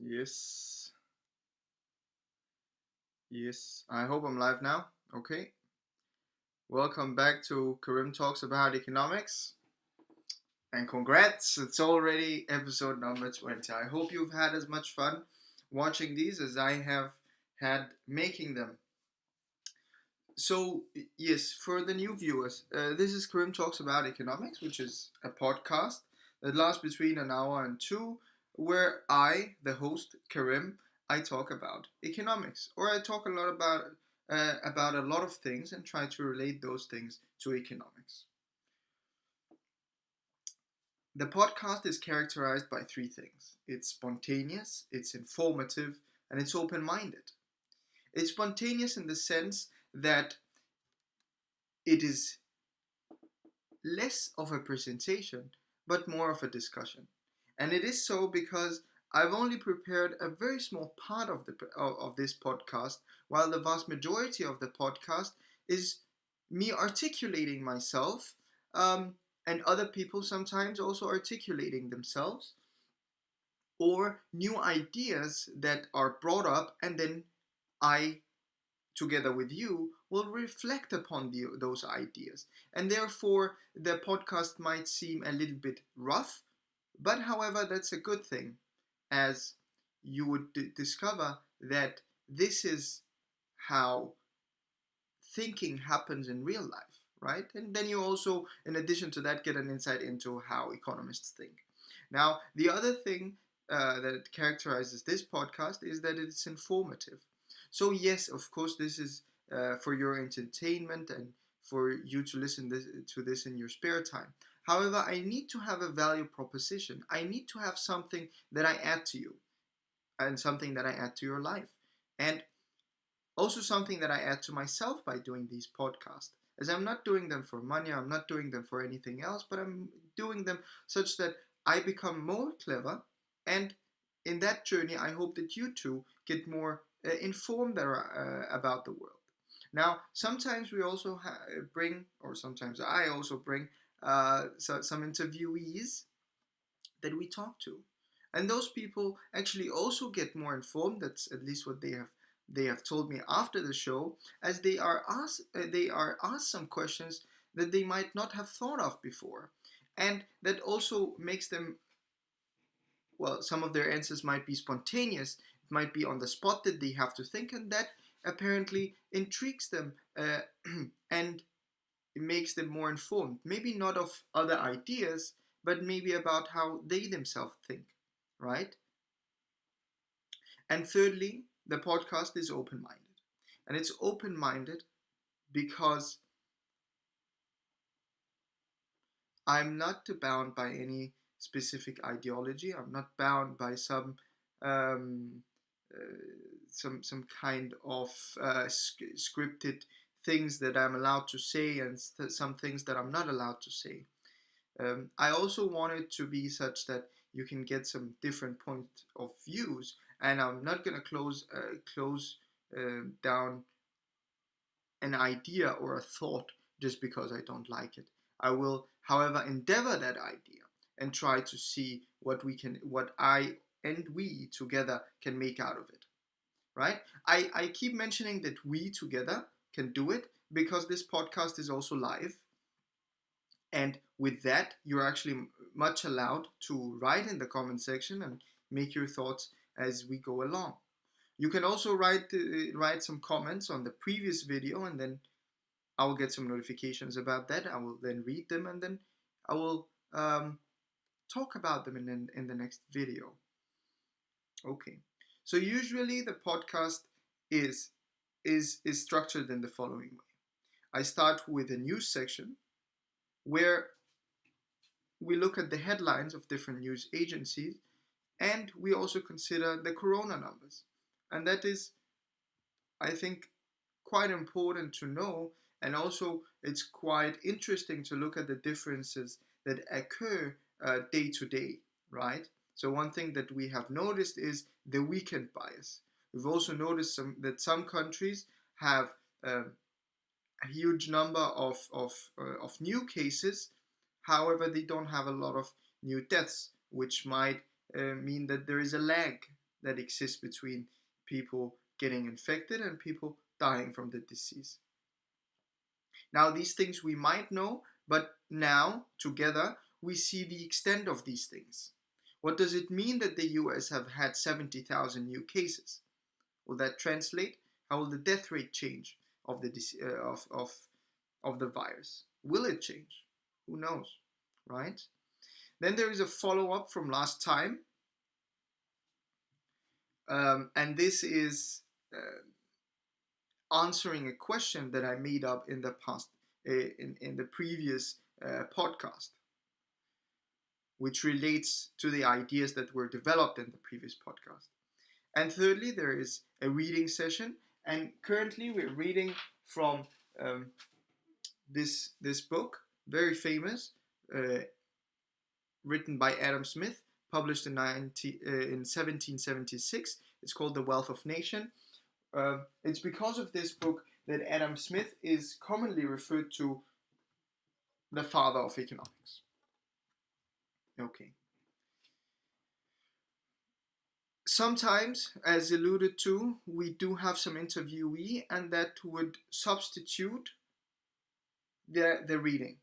Yes, yes. I hope I'm live now. Okay. Welcome back to Karim Talks About Economics. And congrats, it's already episode number 20. I hope you've had as much fun watching these as I have had making them. So, yes, for the new viewers, this is Karim Talks About Economics, which is a podcast that lasts between an hour and two, where I, the host, Karim, I talk about economics, or I talk a lot about a lot of things and try to relate those things to economics. The podcast is characterized by three things: it's spontaneous, it's informative, and it's open minded. It's spontaneous in the sense that it is less of a presentation, but more of a discussion. And it is so because I've only prepared a very small part of this podcast, while the vast majority of the podcast is me articulating myself, and other people sometimes also articulating themselves, or new ideas that are brought up, and then I, together with you, will reflect upon those ideas. And therefore, the podcast might seem a little bit rough, but however, that's a good thing, as you would discover that this is how thinking happens in real life, right? And then you also, in addition to that, get an insight into how economists think. Now, the other thing that characterizes this podcast is that it's informative. So, yes, of course, this is for your entertainment and for you to to this in your spare time. However, I need to have a value proposition. I need to have something that I add to you and something that I add to your life. And also something that I add to myself by doing these podcasts. As I'm not doing them for money, I'm not doing them for anything else, but I'm doing them such that I become more clever. And in that journey, I hope that you too get more informed about the world. Now, sometimes we also bring, or sometimes I also bring, some interviewees that we talk to, and those people actually also get more informed. That's at least what they have told me after the show, as they are asked some questions that they might not have thought of before, and that also makes them, well, some of their answers might be spontaneous, it might be on the spot that they have to think, and that apparently intrigues them, and it makes them more informed, maybe not of other ideas, but maybe about how they themselves think, right? And thirdly, the podcast is open minded. And it's open minded because I'm not bound by any specific ideology. I'm not bound by um, some kind of scripted things that I'm allowed to say, and some things that I'm not allowed to say. I also want it to be such that you can get some different point of views, and I'm not gonna close down an idea or a thought just because I don't like it. I will, however, endeavor that idea and try to see what I and we together can make out of it. Right? I keep mentioning that we together can do it because this podcast is also live. And with that, you're actually much allowed to write in the comment section and make your thoughts as we go along. You can also write some comments on the previous video, and then I will get some notifications about that. I will then read them, and then I will talk about them in the next video. Okay. So usually the podcast is is structured in the following way. I start with a news section where we look at the headlines of different news agencies, and we also consider the corona numbers. And that is, I think, quite important to know. And also, it's quite interesting to look at the differences that occur day to day, right? So, one thing that we have noticed is the weekend bias. We've also noticed that some countries have a huge number of new cases. However, they don't have a lot of new deaths, which might mean that there is a lag that exists between people getting infected and people dying from the disease. Now, these things we might know, but now, together, we see the extent of these things. What does it mean that the US have had 70,000 new cases? Will that translate? How will the death rate change of the of the virus? Will it change? Who knows, right? Then there is a follow-up from last time, and this is answering a question that I made up in the past, in the previous podcast, which relates to the ideas that were developed in the previous podcast. And thirdly, there is a reading session, and currently we're reading from this book, very famous, written by Adam Smith, published in 1776. It's called The Wealth of Nations. It's because of this book that Adam Smith is commonly referred to the father of economics. Okay. Sometimes, as alluded to, we do have some interviewee, and that would substitute the reading.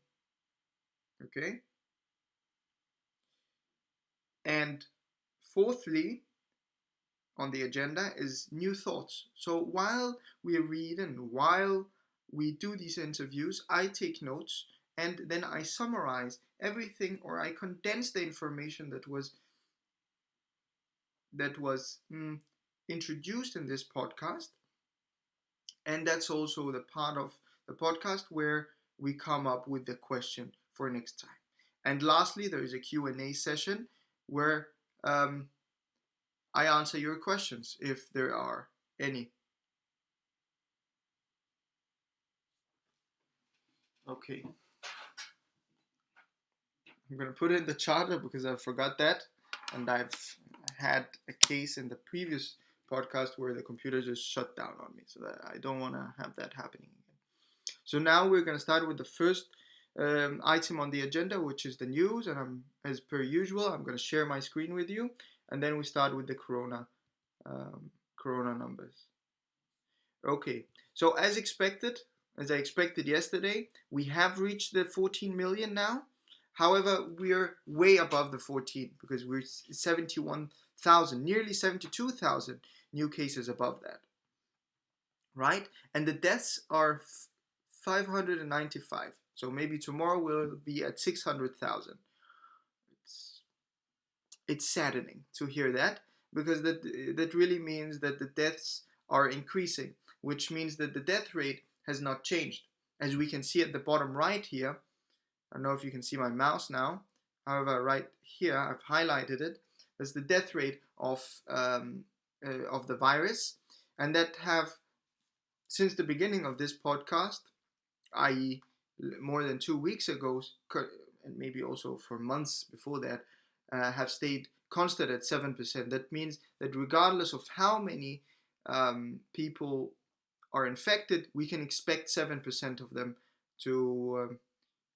Okay? And fourthly, on the agenda is new thoughts. So while we read and while we do these interviews, I take notes and then I summarize everything, or I condense the information that was introduced in this podcast. And that's also the part of the podcast where we come up with the question for next time. And lastly, there is a Q&A session where I answer your questions if there are any. Okay. I'm going to put in the charger because I forgot that. And I've had a case in the previous podcast where the computer just shut down on me. So that I don't want to have that happening again. So now we're going to start with the first item on the agenda, which is the news. And as per usual, I'm going to share my screen with you. And then we start with the corona numbers. Okay, so as I expected yesterday, we have reached the 14 million now. However, we're way above the 14 because we're 71,000, nearly 72,000 new cases above that, right? And the deaths are 595. So maybe tomorrow we'll be at 600,000. It's saddening to hear that, because that really means that the deaths are increasing, which means that the death rate has not changed. As we can see at the bottom right here, I don't know if you can see my mouse now. However, right here, I've highlighted it. That's the death rate of the virus, and that have, since the beginning of this podcast, i.e. more than 2 weeks ago, and maybe also for months before that, have stayed constant at 7%. That means that regardless of how many people are infected, we can expect 7% of them to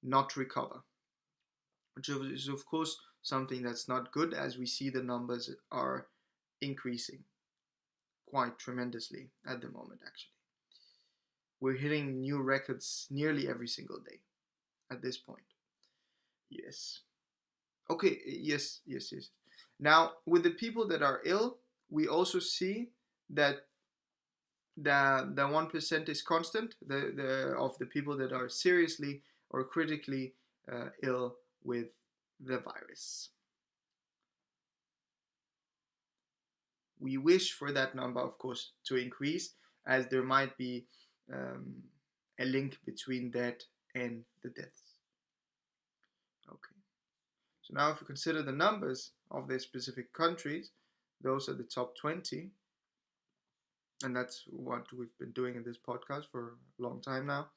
not recover, which is of course something that's not good, as we see the numbers are increasing quite tremendously at the moment. Actually, we're hitting new records nearly every single day at this point. Yes. Okay, yes. Now, with the people that are ill, we also see that the 1% is constant, of the people that are seriously or critically ill with the virus. We wish for that number, of course, to increase, as there might be a link between that and the deaths. Okay. So now if we consider the numbers of the specific countries, those are the top 20. And that's what we've been doing in this podcast for a long time now.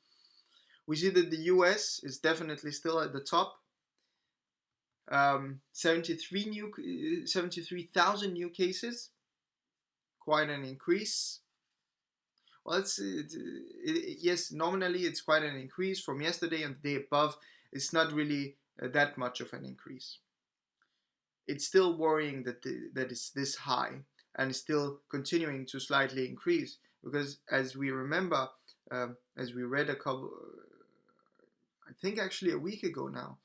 We see that the US is definitely still at the top. 73,000 new cases. Quite an increase. Well, yes, nominally it's quite an increase from yesterday and the day above. It's not really that much of an increase. It's still worrying that it's this high, and still continuing to slightly increase. Because as we remember, as we read a couple, I think actually a week ago now,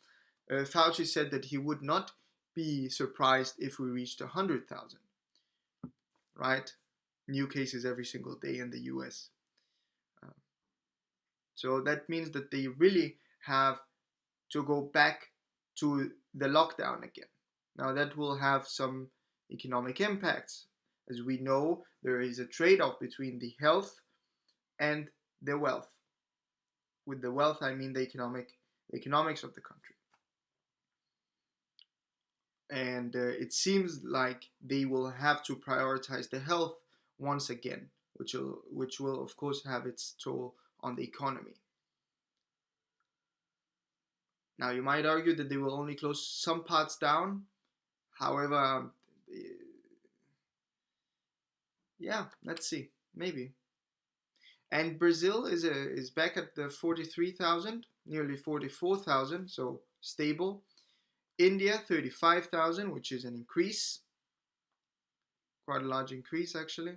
Fauci said that he would not be surprised if we reached 100,000, right? New cases every single day in the US. So that means that they really have to go back to the lockdown again. Now, that will have some economic impacts. As we know, there is a trade off between the health and the wealth. With the wealth, I mean the economics of the country. And it seems like they will have to prioritize the health once again, which will of course have its toll on the economy. Now, you might argue that they will only close some parts down. However, yeah, let's see, maybe. And Brazil is back at the 43,000, nearly 44,000, so stable. India 35,000, which is an increase, quite a large increase actually.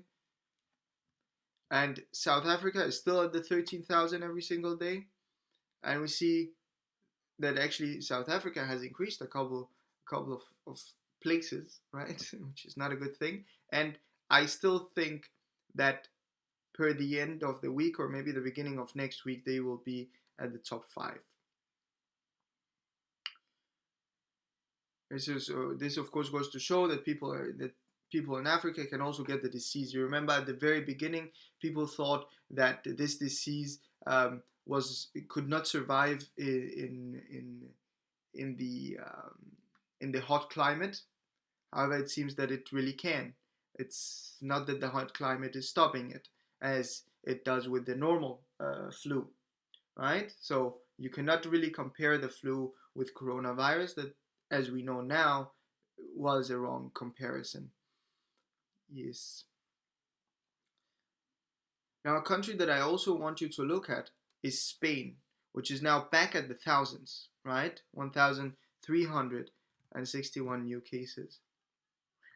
And South Africa is still at the 13,000 every single day. And we see that actually South Africa has increased a couple of places, right? Which is not a good thing. And I still think that per the end of the week or maybe the beginning of next week, they will be at the top 5. This of course goes to show that people in Africa can also get the disease. You remember at the very beginning, people thought that this disease could not survive in the hot climate. However, it seems that it really can. It's not that the hot climate is stopping it, as it does with the normal flu, right? So you cannot really compare the flu with coronavirus, that, as we know now, was a wrong comparison. Yes. Now, a country that I also want you to look at is Spain, which is now back at the thousands, right? 1,361 new cases.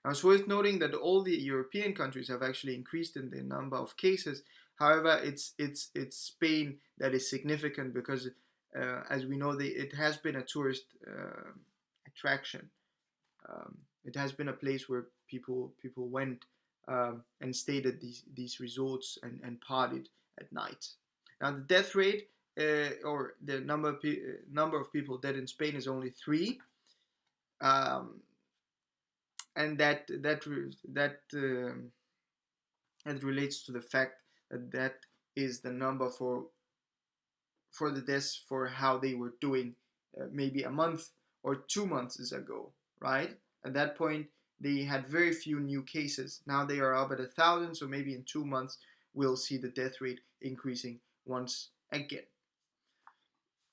Now, it's worth noting that all the European countries have actually increased in the number of cases. However, it's Spain that is significant because, as we know, it has been a tourist attraction. It has been a place where people went and stayed at these resorts and partied at night. Now, the death rate or the number of people dead in Spain is only 3. And that relates to the fact that is the number for the deaths for how they were doing maybe a month or 2 months ago, right? At that point, they had very few new cases. Now they are up at 1,000, so maybe in 2 months we'll see the death rate increasing once again.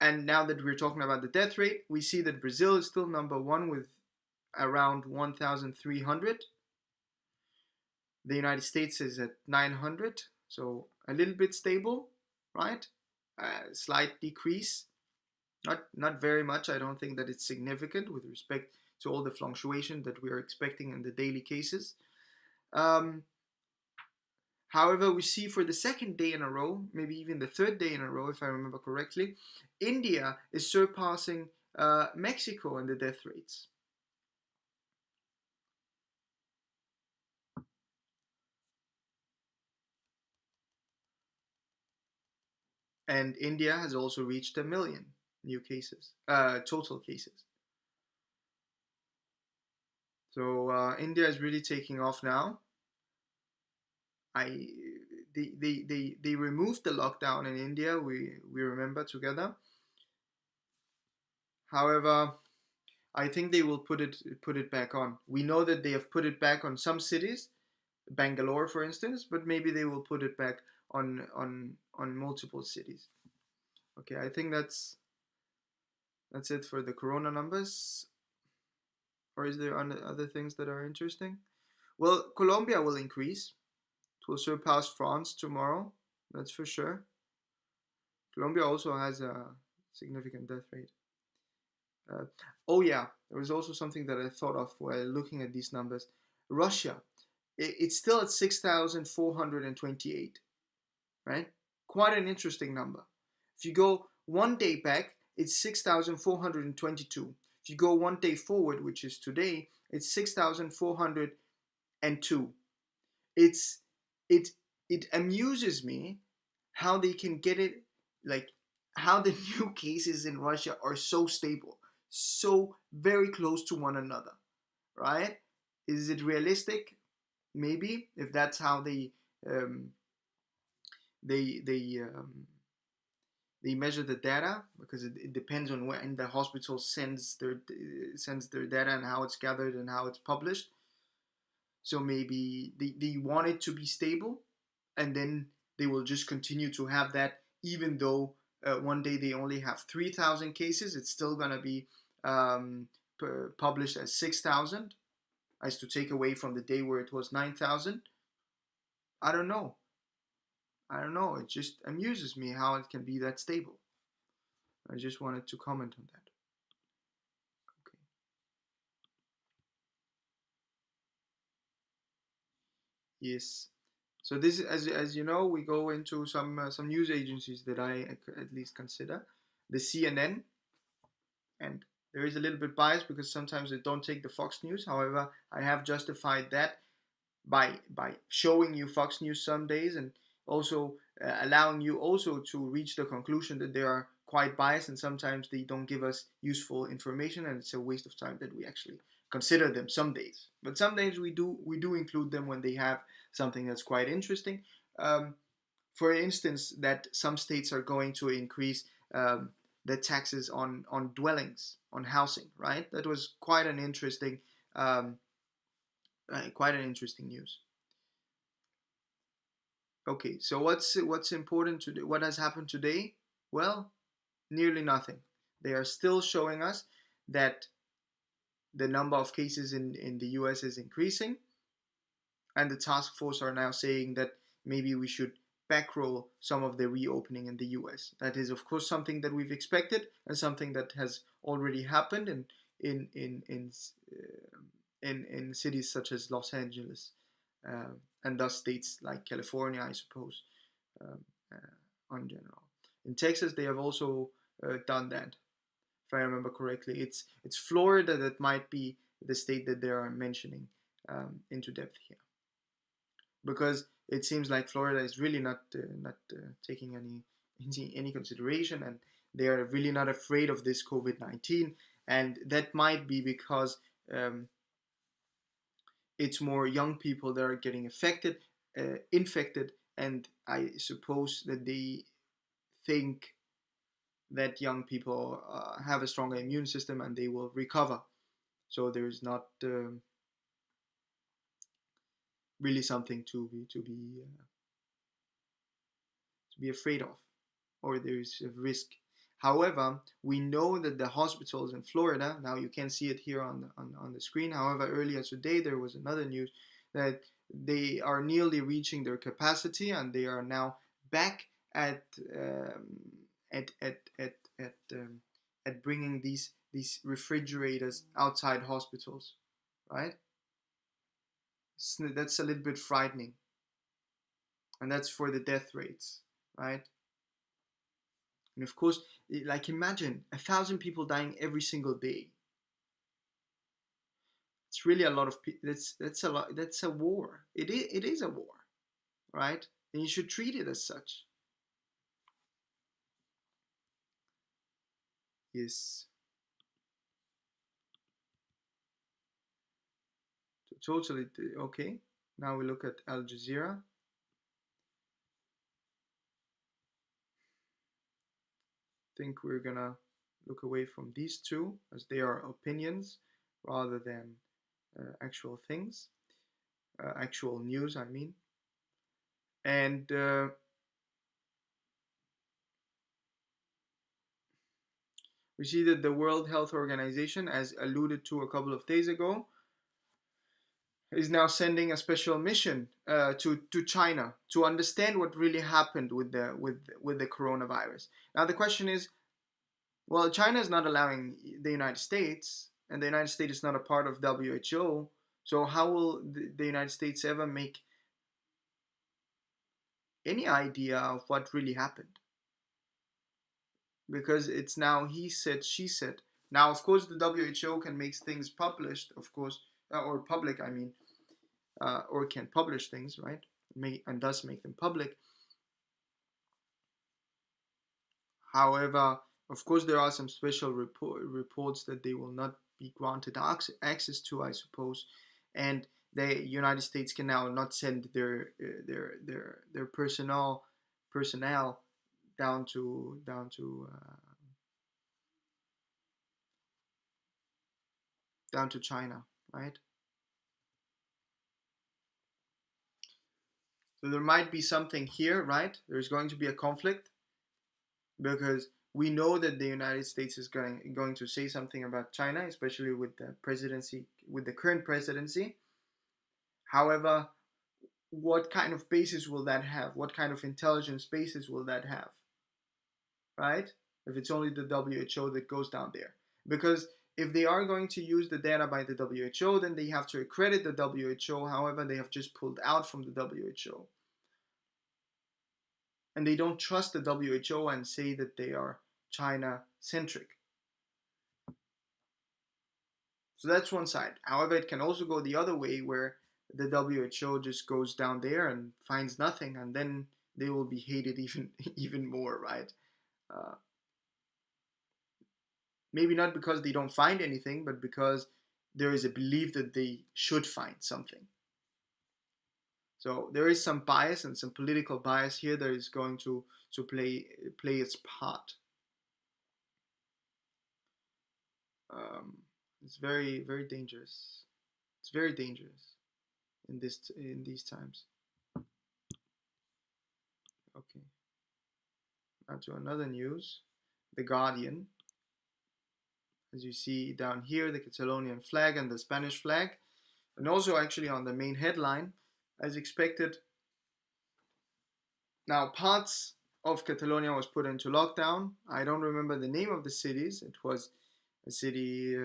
And now that we're talking about the death rate, we see that Brazil is still number 1 with around 1,300. The United States is at 900, so a little bit stable, right? Slight decrease, not very much. I don't think that it's significant with respect to all the fluctuation that we are expecting in the daily cases. However, we see for the second day in a row, maybe even the third day in a row, if I remember correctly, India is surpassing Mexico in the death rates. And India has also reached 1 million new cases, total cases. So India is really taking off now. They removed the lockdown in India. We remember together. However, I think they will put it back on. We know that they have put it back on some cities, Bangalore, for instance, but maybe they will put it back on multiple cities. Okay, I think that's it for the corona numbers. Or is there other things that are interesting? Well, Colombia will increase. It will surpass France tomorrow. That's for sure. Colombia also has a significant death rate. Oh yeah, there was also something that I thought of while looking at these numbers. Russia it's still at 6,428, right? Quite an interesting number. If you go one day back, it's 6,422. If you go one day forward, which is today, it's 6,402. It's it it amuses me how they can get it, like how the new cases in Russia are so stable, so very close to one another, right? Is it realistic? Maybe, if that's how um, they they um, they measure the data, because it depends on when the hospital sends their data and how it's gathered and how it's published. So maybe they want it to be stable, and then they will just continue to have that, even though one day they only have 3,000 cases. It's still gonna be um, published as 6,000, as to take away from the day where it was 9,000. I don't know. I don't know. It just amuses me how it can be that stable. I just wanted to comment on that. Okay. Yes. So this, as you know, we go into some news agencies that I at least consider, the CNN, and there is a little bit biased because sometimes they don't take the Fox News. However, I have justified that by showing you Fox News some days, and also allowing you also to reach the conclusion that they are quite biased, and sometimes they don't give us useful information, and it's a waste of time that we actually consider them some days. But some days we do include them when they have something that's quite interesting. Um, for instance, that some states are going to increase the taxes on dwellings, on housing. Right, that was um, quite an interesting news. Okay, so what's important to do? What has happened today? Well, nearly nothing. They are still showing us that the number of cases in the US is increasing, and the task force are now saying that maybe we should backroll some of the reopening in the US. That is, of course, something that we've expected, and something that has already happened in in in uh, in cities such as Los Angeles, and thus states like California, I suppose, um, on general. In Texas, they have also done that, if I remember correctly. It's Florida that might be the state that they are mentioning into depth here, because it seems like Florida is really not taking any consideration, and they are really not afraid of this COVID-19, and that might be because um, it's more young people that are getting infected, and I suppose that they think that young people have a stronger immune system and they will recover. So there's not really something to be afraid of, or there is a risk. However, we know that the hospitals in Florida, now you can see it here on the screen. However, earlier today there was another news that they are nearly reaching their capacity, and they are now back at um, at bringing these refrigerators outside hospitals, right? So that's a little bit frightening, and that's for the death rates, right? And of course, like imagine 1,000 people dying every single day. It's really a lot of people. That's a lot. That's a war. It is a war, right? And you should treat it as such. Yes, totally. Okay. Now we look at Al Jazeera. I think we're gonna look away from these two, as they are opinions rather than actual things, actual news, I mean. And we see that the World Health Organization, as alluded to a couple of days ago, is now sending a special mission to China to understand what really happened with the coronavirus. Now the question is, well, China is not allowing the United States, and the United States is not a part of WHO. So how will the United States ever make any idea of what really happened? Because it's now he said, she said. Now, of course, the WHO can make things published, of course, or public, I mean, or can publish things, right? And thus make them public. However, of course, there are some special reports that they will not be granted access to, I suppose, and the United States can now not send their personnel down to China, right? So there might be something here, right? There's going to be a conflict because we know that the United States is going to say something about China, especially with the presidency, with the current presidency. However, what kind of basis will that have? What kind of intelligence basis will that have? Right? If it's only the WHO that goes down there. Because if they are going to use the data by the WHO, then they have to accredit the WHO. However, they have just pulled out from the WHO. And they don't trust the WHO and say that they are China centric. So that's one side. However, it can also go the other way where the WHO just goes down there and finds nothing, and then they will be hated even more, right? Uh, Maybe not because they don't find anything, but because there is a belief that they should find something. So there is some bias and some political bias here that is going to play its part. Um, it's very dangerous. It's very dangerous in these times. Okay, now to another news. The Guardian, as you see down here, the Catalonian flag and the Spanish flag, and also actually on the main headline, as expected. Now, parts of Catalonia was put into lockdown. I don't remember the name of the cities. It was a city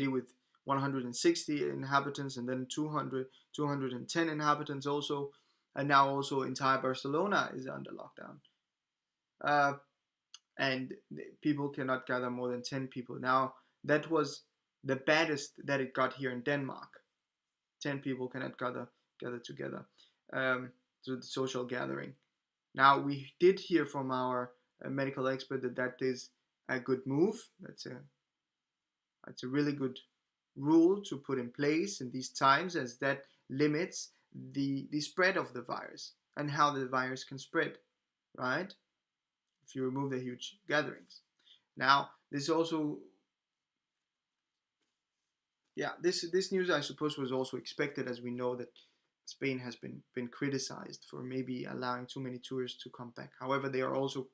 with 160 inhabitants, and then 210 inhabitants also, and now also entire Barcelona is under lockdown. Uh, and people cannot gather more than 10 people. Now, that was the baddest that it got here in Denmark. 10 people cannot gather together. So the social gathering. Now, we did hear from our medical expert that that is a good move. That's a really good rule to put in place in these times, as that limits the spread of the virus and how the virus can spread, right? If you remove the huge gatherings. Now, this also, yeah, this news I suppose was also expected, as we know that Spain has been criticized for maybe allowing too many tourists to come back. However, they are also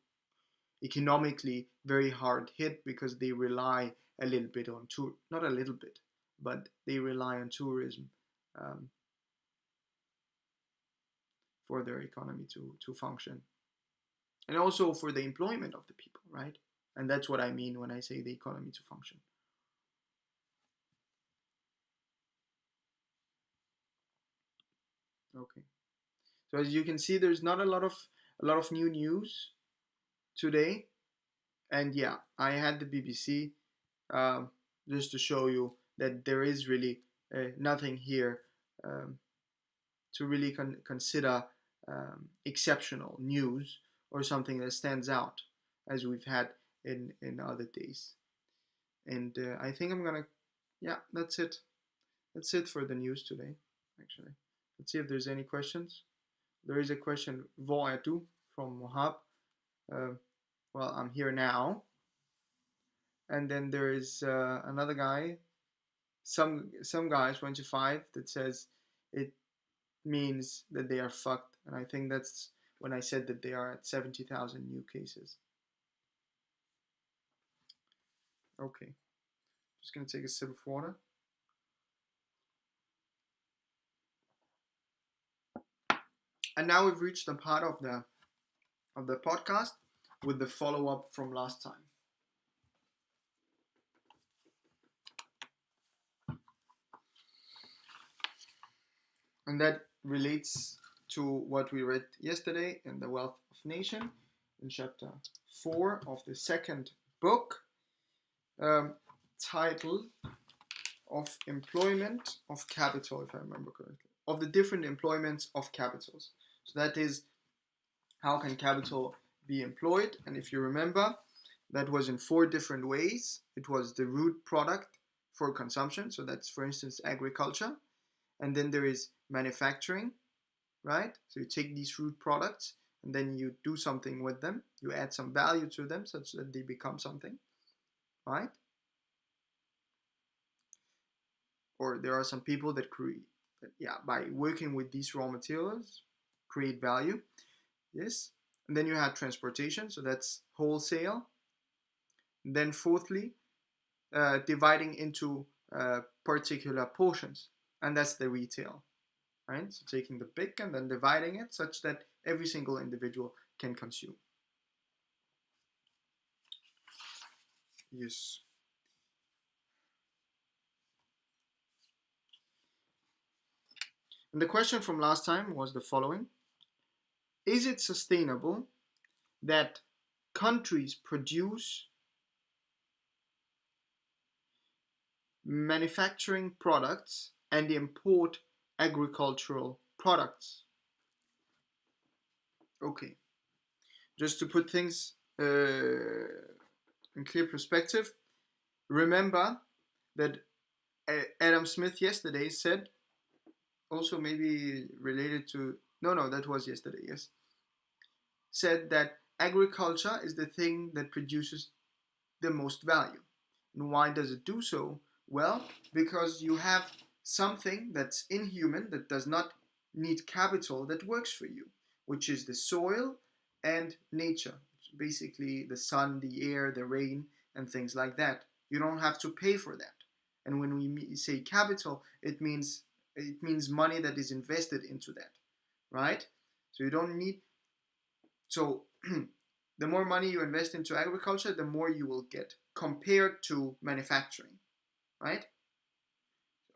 economically very hard hit because they rely a little bit on tour, not a little bit, but they rely on tourism um, for their economy to function, and also for the employment of the people, right? And that's what I mean when I say the economy to function. Okay. So as you can see, there's not a lot of new news today, and yeah, I had the BBC um, just to show you that there is really nothing here um, to really consider exceptional news or something that stands out as we've had in other days. And I think I'm gonna, yeah, that's it. That's it for the news today. Actually, let's see if there's any questions. There is a question. Hvor er du? From Mohab. Uh, well, I'm here now. And then there is another guy. Some guys 25 that says it means that they are fucked, and I think that's when I said that they are at 70,000 new cases. Okay, just gonna take a sip of water. And now we've reached the part of the podcast with the follow up from last time. And that relates to what we read yesterday in The Wealth of Nation in chapter 4 of the second book, um, titled of employment of capital, if I remember correctly, of the different employments of capitals. So that is, how can capital be employed? And if you remember, that was in 4 different ways. It was the root product for consumption, so that's, for instance, agriculture. And then there is manufacturing, right? So you take these root products and then you do something with them. You add some value to them such that they become something, right? Or there are some people that create, by working with these raw materials, create value. Yes. And then you have transportation, so that's wholesale. And then fourthly, dividing into particular portions, and that's the retail, right? So taking the big and then dividing it such that every single individual can consume. Yes. And the question from last time was the following: is it sustainable that countries produce manufacturing products and import agricultural products? Okay, just to put things in clear perspective, remember that Adam Smith yesterday said, also maybe related to, no, that was yesterday, yes, said that agriculture is the thing that produces the most value. And why does it do so? Well, because you have something that's inhuman, that does not need capital, that works for you, which is the soil and nature, basically the sun, the air, the rain, and things like that. You don't have to pay for that. And when we say capital, it means money that is invested into that, right? So you don't need, so the more money you invest into agriculture, the more you will get compared to manufacturing, right?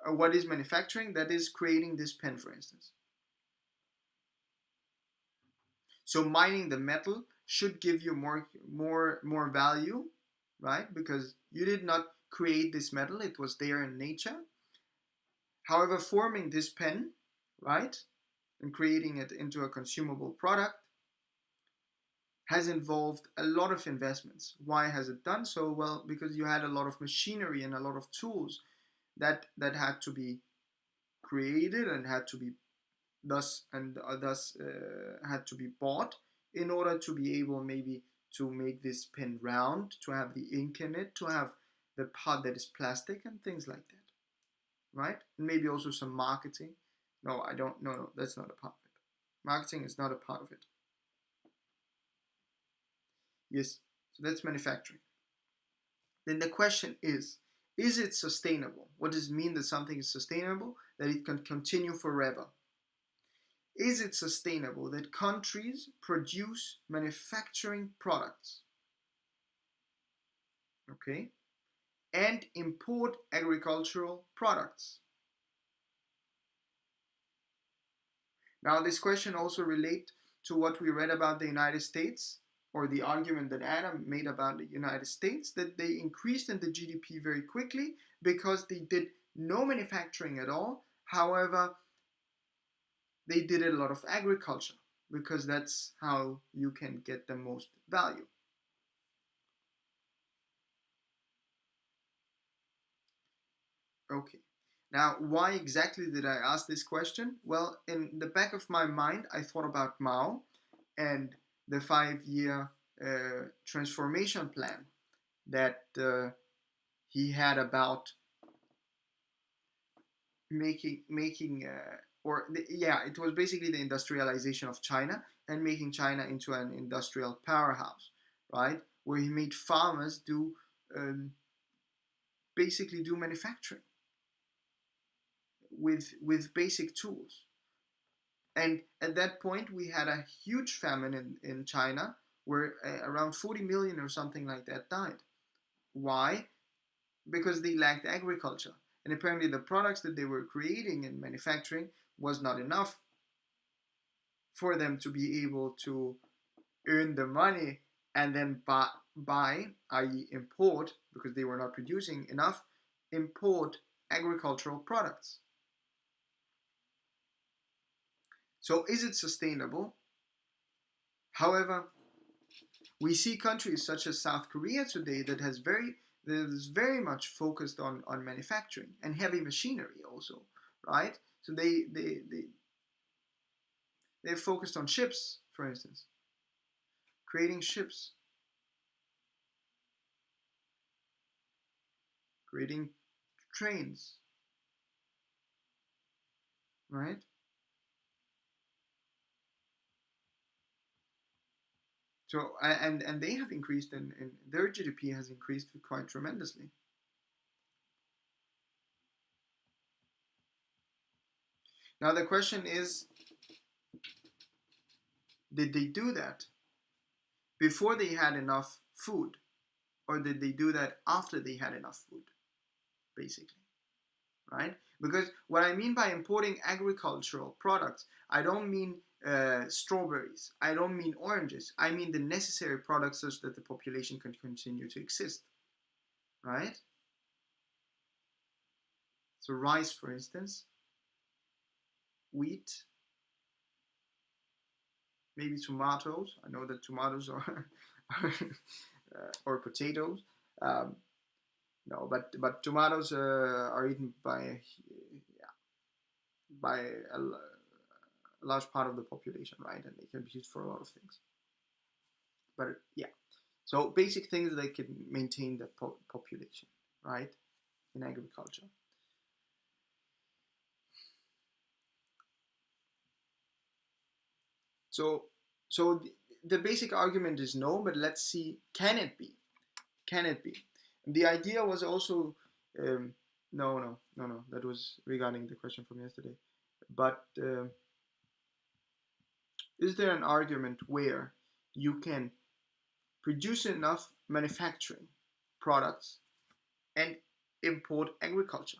What is manufacturing? That is creating this pen, for instance. So mining the metal should give you more value, right? Because you did not create this metal, it was there in nature. However, forming this pen, right, and creating it into a consumable product has involved a lot of investments. Why has it done so? Well, because you had a lot of machinery and a lot of tools that had to be created and had to be thus had to be bought in order to be able maybe to make this pen round, to have the ink in it, to have the part that is plastic and things like that, right? And maybe also some marketing. No, I don't. No, that's not a part of it. Marketing is not a part of it. Yes, so that's manufacturing. Then the question is it sustainable? What does it mean that something is sustainable? That it can continue forever. Is it sustainable that countries produce manufacturing products, okay, and import agricultural products? Now, this question also relates to what we read about the United States, or the argument that Adam made about the United States, that they increased in the GDP very quickly because they did no manufacturing at all. However, they did a lot of agriculture because that's how you can get the most value. Okay. Now, why exactly did I ask this question? Well, in the back of my mind, I thought about Mao and the 5-year transformation plan that he had about making it was basically the industrialization of China and making China into an industrial powerhouse, right? Where he made farmers um, basically do manufacturing with basic tools. And at that point, we had a huge famine in China where around 40 million or something like that died. Why? Because they lacked agriculture. And apparently, the products that they were creating and manufacturing was not enough for them to be able to earn the money and then buy, i.e., import, because they were not producing enough, import agricultural products. So, is it sustainable? However, we see countries such as South Korea today that is very much focused on manufacturing and heavy machinery also, right? So they're focused on ships, for instance, creating ships, creating trains, right? So and they have increased and their GDP has increased quite tremendously. Now the question is, did they do that before they had enough food, or did they do that after they had enough food, basically, right? Because what I mean by importing agricultural products, I don't mean strawberries, I don't mean oranges, I mean the necessary products such that the population can continue to exist, right? So rice, for instance, wheat, maybe tomatoes. I know that tomatoes are, or potatoes. Um, no, but tomatoes are eaten by a large part of the population, right? And they can be used for a lot of things. But yeah, so basic things that can maintain the population, right, in agriculture. So so the basic argument is no, but let's see, can it be? Can it be? And the idea was also um, no. That was regarding the question from yesterday. But is there an argument where you can produce enough manufacturing products and import agriculture?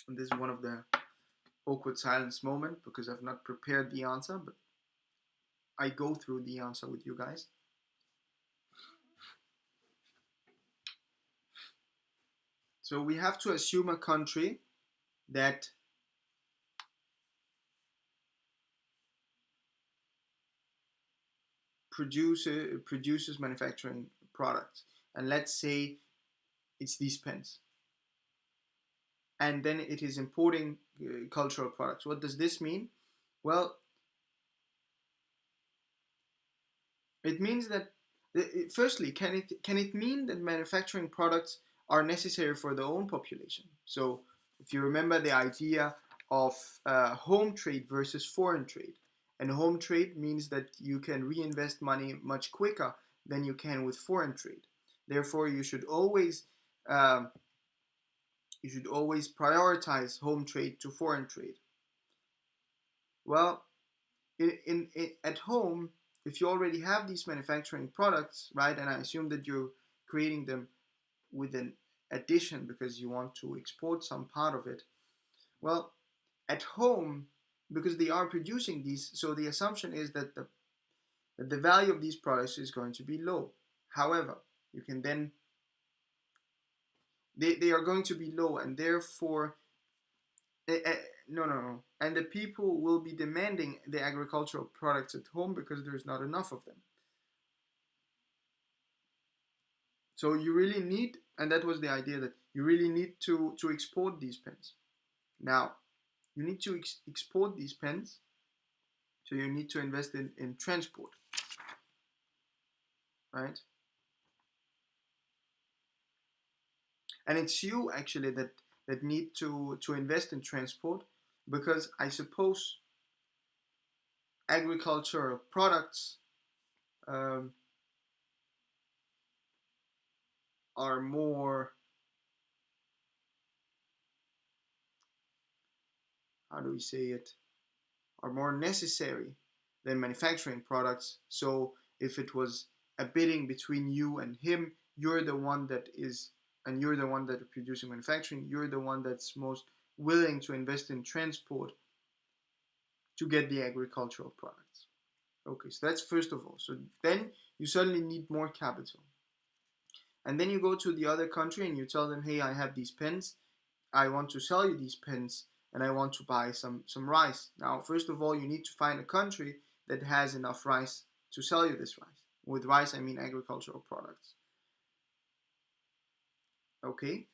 And this is one of the awkward silence moment because I've not prepared the answer, but I go through the answer with you guys. So we have to assume a country that produces manufacturing products, and let's say it's these pens, and then it is importing cultural products. What does this mean? Well, it means that firstly, can it mean that manufacturing products are necessary for their own population? So, if you remember the idea of home trade versus foreign trade, and home trade means that you can reinvest money much quicker than you can with foreign trade. Therefore, um, you should always prioritize home trade to foreign trade. Well, at home, if you already have these manufacturing products, right, and I assume that you're creating them with an addition because you want to export some part of it, well, at home, because they are producing these, so the assumption is that the value of these products is going to be low. However, you can then they are going to be low, and therefore no. And the people will be demanding the agricultural products at home because there's not enough of them. So you really need, and that was the idea, that you really need to export these pens. Now, you need to export these pens, so you need to invest in transport, right? And it's you actually that need to invest in transport, because I suppose agricultural products um, are more how do we say it, are more necessary than manufacturing products. So if it was a bidding between you and him, you're the one that is, and you're the one that is producing manufacturing, you're the one that's most willing to invest in transport to get the agricultural products. Okay, so that's first of all. So then you suddenly need more capital. And then you go to the other country and you tell them, hey, I have these pens, I want to sell you these pens, and I want to buy some rice. Now, first of all, you need to find a country that has enough rice to sell you this rice. With rice, I mean agricultural products. Okay?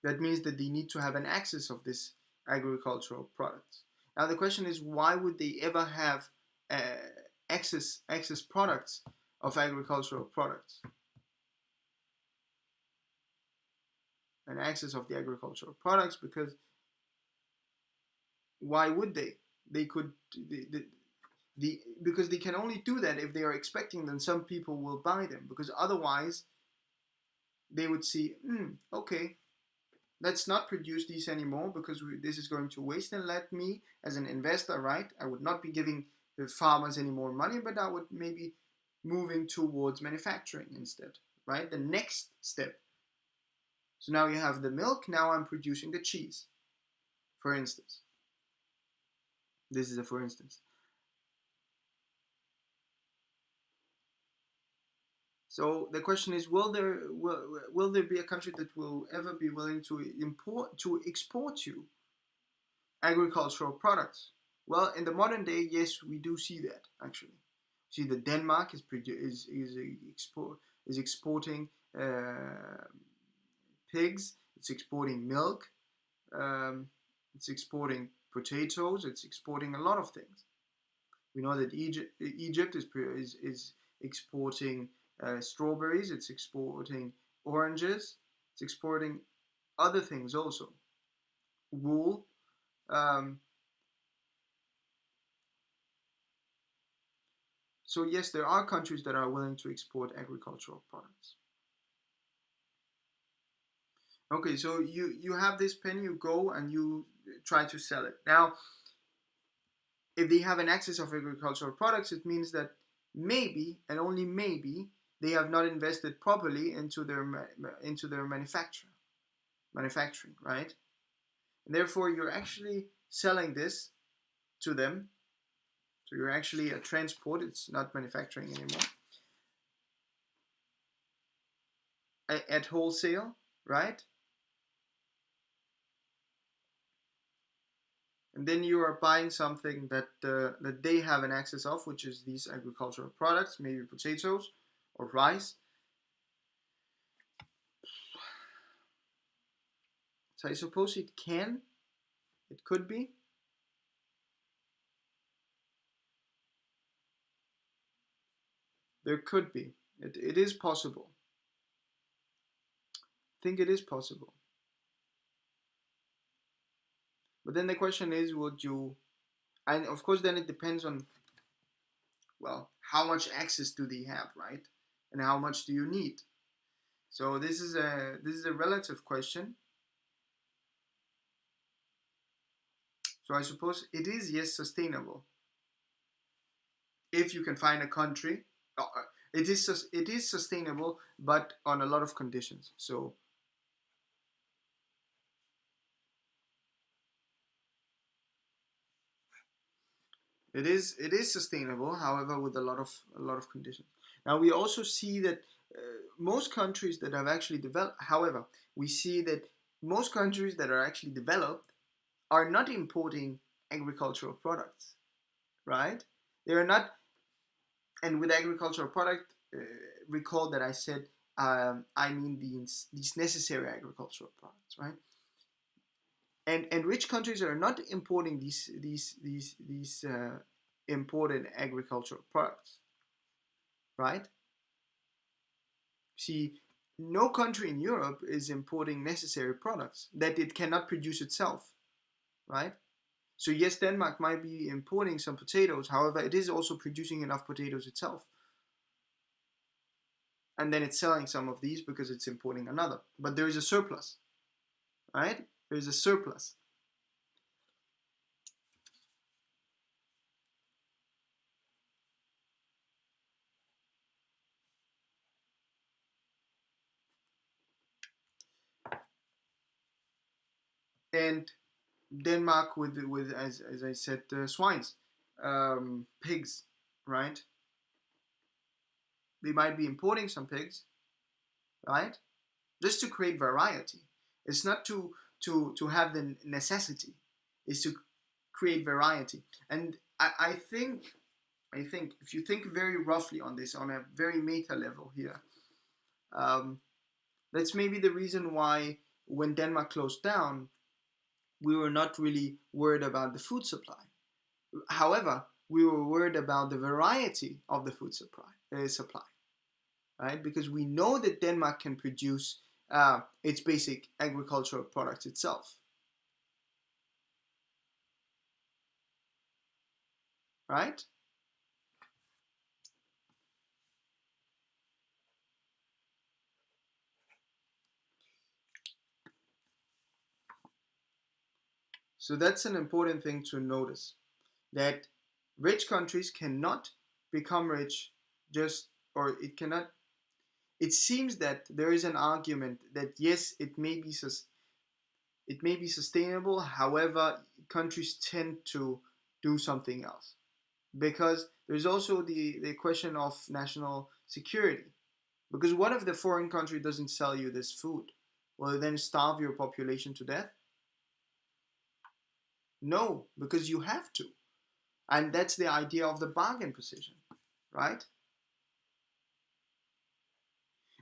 That means that they need to have an access of this agricultural products. Now, the question is, why would they ever have excess products of agricultural products? An access of the agricultural products, because why would they? They could, because they can only do that if they are expecting that some people will buy them, because otherwise they would see, okay, let's not produce these anymore because this is going to waste, and let me as an investor, right, I would not be giving the farmers any more money, but I would maybe moving towards manufacturing instead, right? The next step. So now you have the milk, now I'm producing the cheese, for instance. This is a for instance. So the question is, will there be a country that will ever be willing to export you agricultural products? Well, in the modern day, yes, we do see that actually. See that Denmark is exporting pigs. It's exporting milk. It's exporting potatoes. It's exporting a lot of things. We know that Egypt is exporting strawberries. It's exporting oranges. It's exporting other things also. Wool. So yes, there are countries that are willing to export agricultural products. Okay, so you have this pen, you go and you try to sell it. Now, if they have an access of agricultural products, it means that maybe and only maybe they have not invested properly into their manufacturing, right? And therefore, you're actually selling this to them. So you're actually a transport. It's not manufacturing anymore. At wholesale, right? And then you are buying something that that they have an access of, which is these agricultural products, maybe potatoes or rice. So I suppose it could be. There could be. It is possible. I think it is possible. But then the question is, would you, and of course then it depends on, well, how much access do they have, right? And how much do you need? So this is a relative question. So I suppose it is, yes, sustainable. If you can find a country, it is sustainable, but on a lot of conditions. So it is sustainable, however, with a lot of conditions. Now we also see that most countries that have actually developed, however, we see that most countries that are actually developed are not importing agricultural products, right? They are not, and with agricultural product, recall that I said I mean these necessary agricultural products, right? And rich countries are not importing these imported agricultural products, right? See, no country in Europe is importing necessary products that it cannot produce itself, right? So yes, Denmark might be importing some potatoes, however, it is also producing enough potatoes itself. And then it's selling some of these because it's importing another. But there is a surplus, right? There is a surplus. and Denmark with as I said, swines, pigs, right? They might be importing some pigs, right? Just to create variety. It's not to have the necessity. It's to create variety. And I think if you think very roughly on this, on a very meta level here, um, that's maybe the reason why when Denmark closed down, we were not really worried about the food supply. However, we were worried about the variety of the food supply, right? Because we know that Denmark can produce its basic agricultural products itself, right? So that's an important thing to notice, that rich countries cannot become rich just, or it cannot. It seems that there is an argument that yes, it may be sustainable. However, countries tend to do something else, because there's also the question of national security. Because what if the foreign country doesn't sell you this food? Will it then starve your population to death? No, because you have to. And that's the idea of the bargain position, right?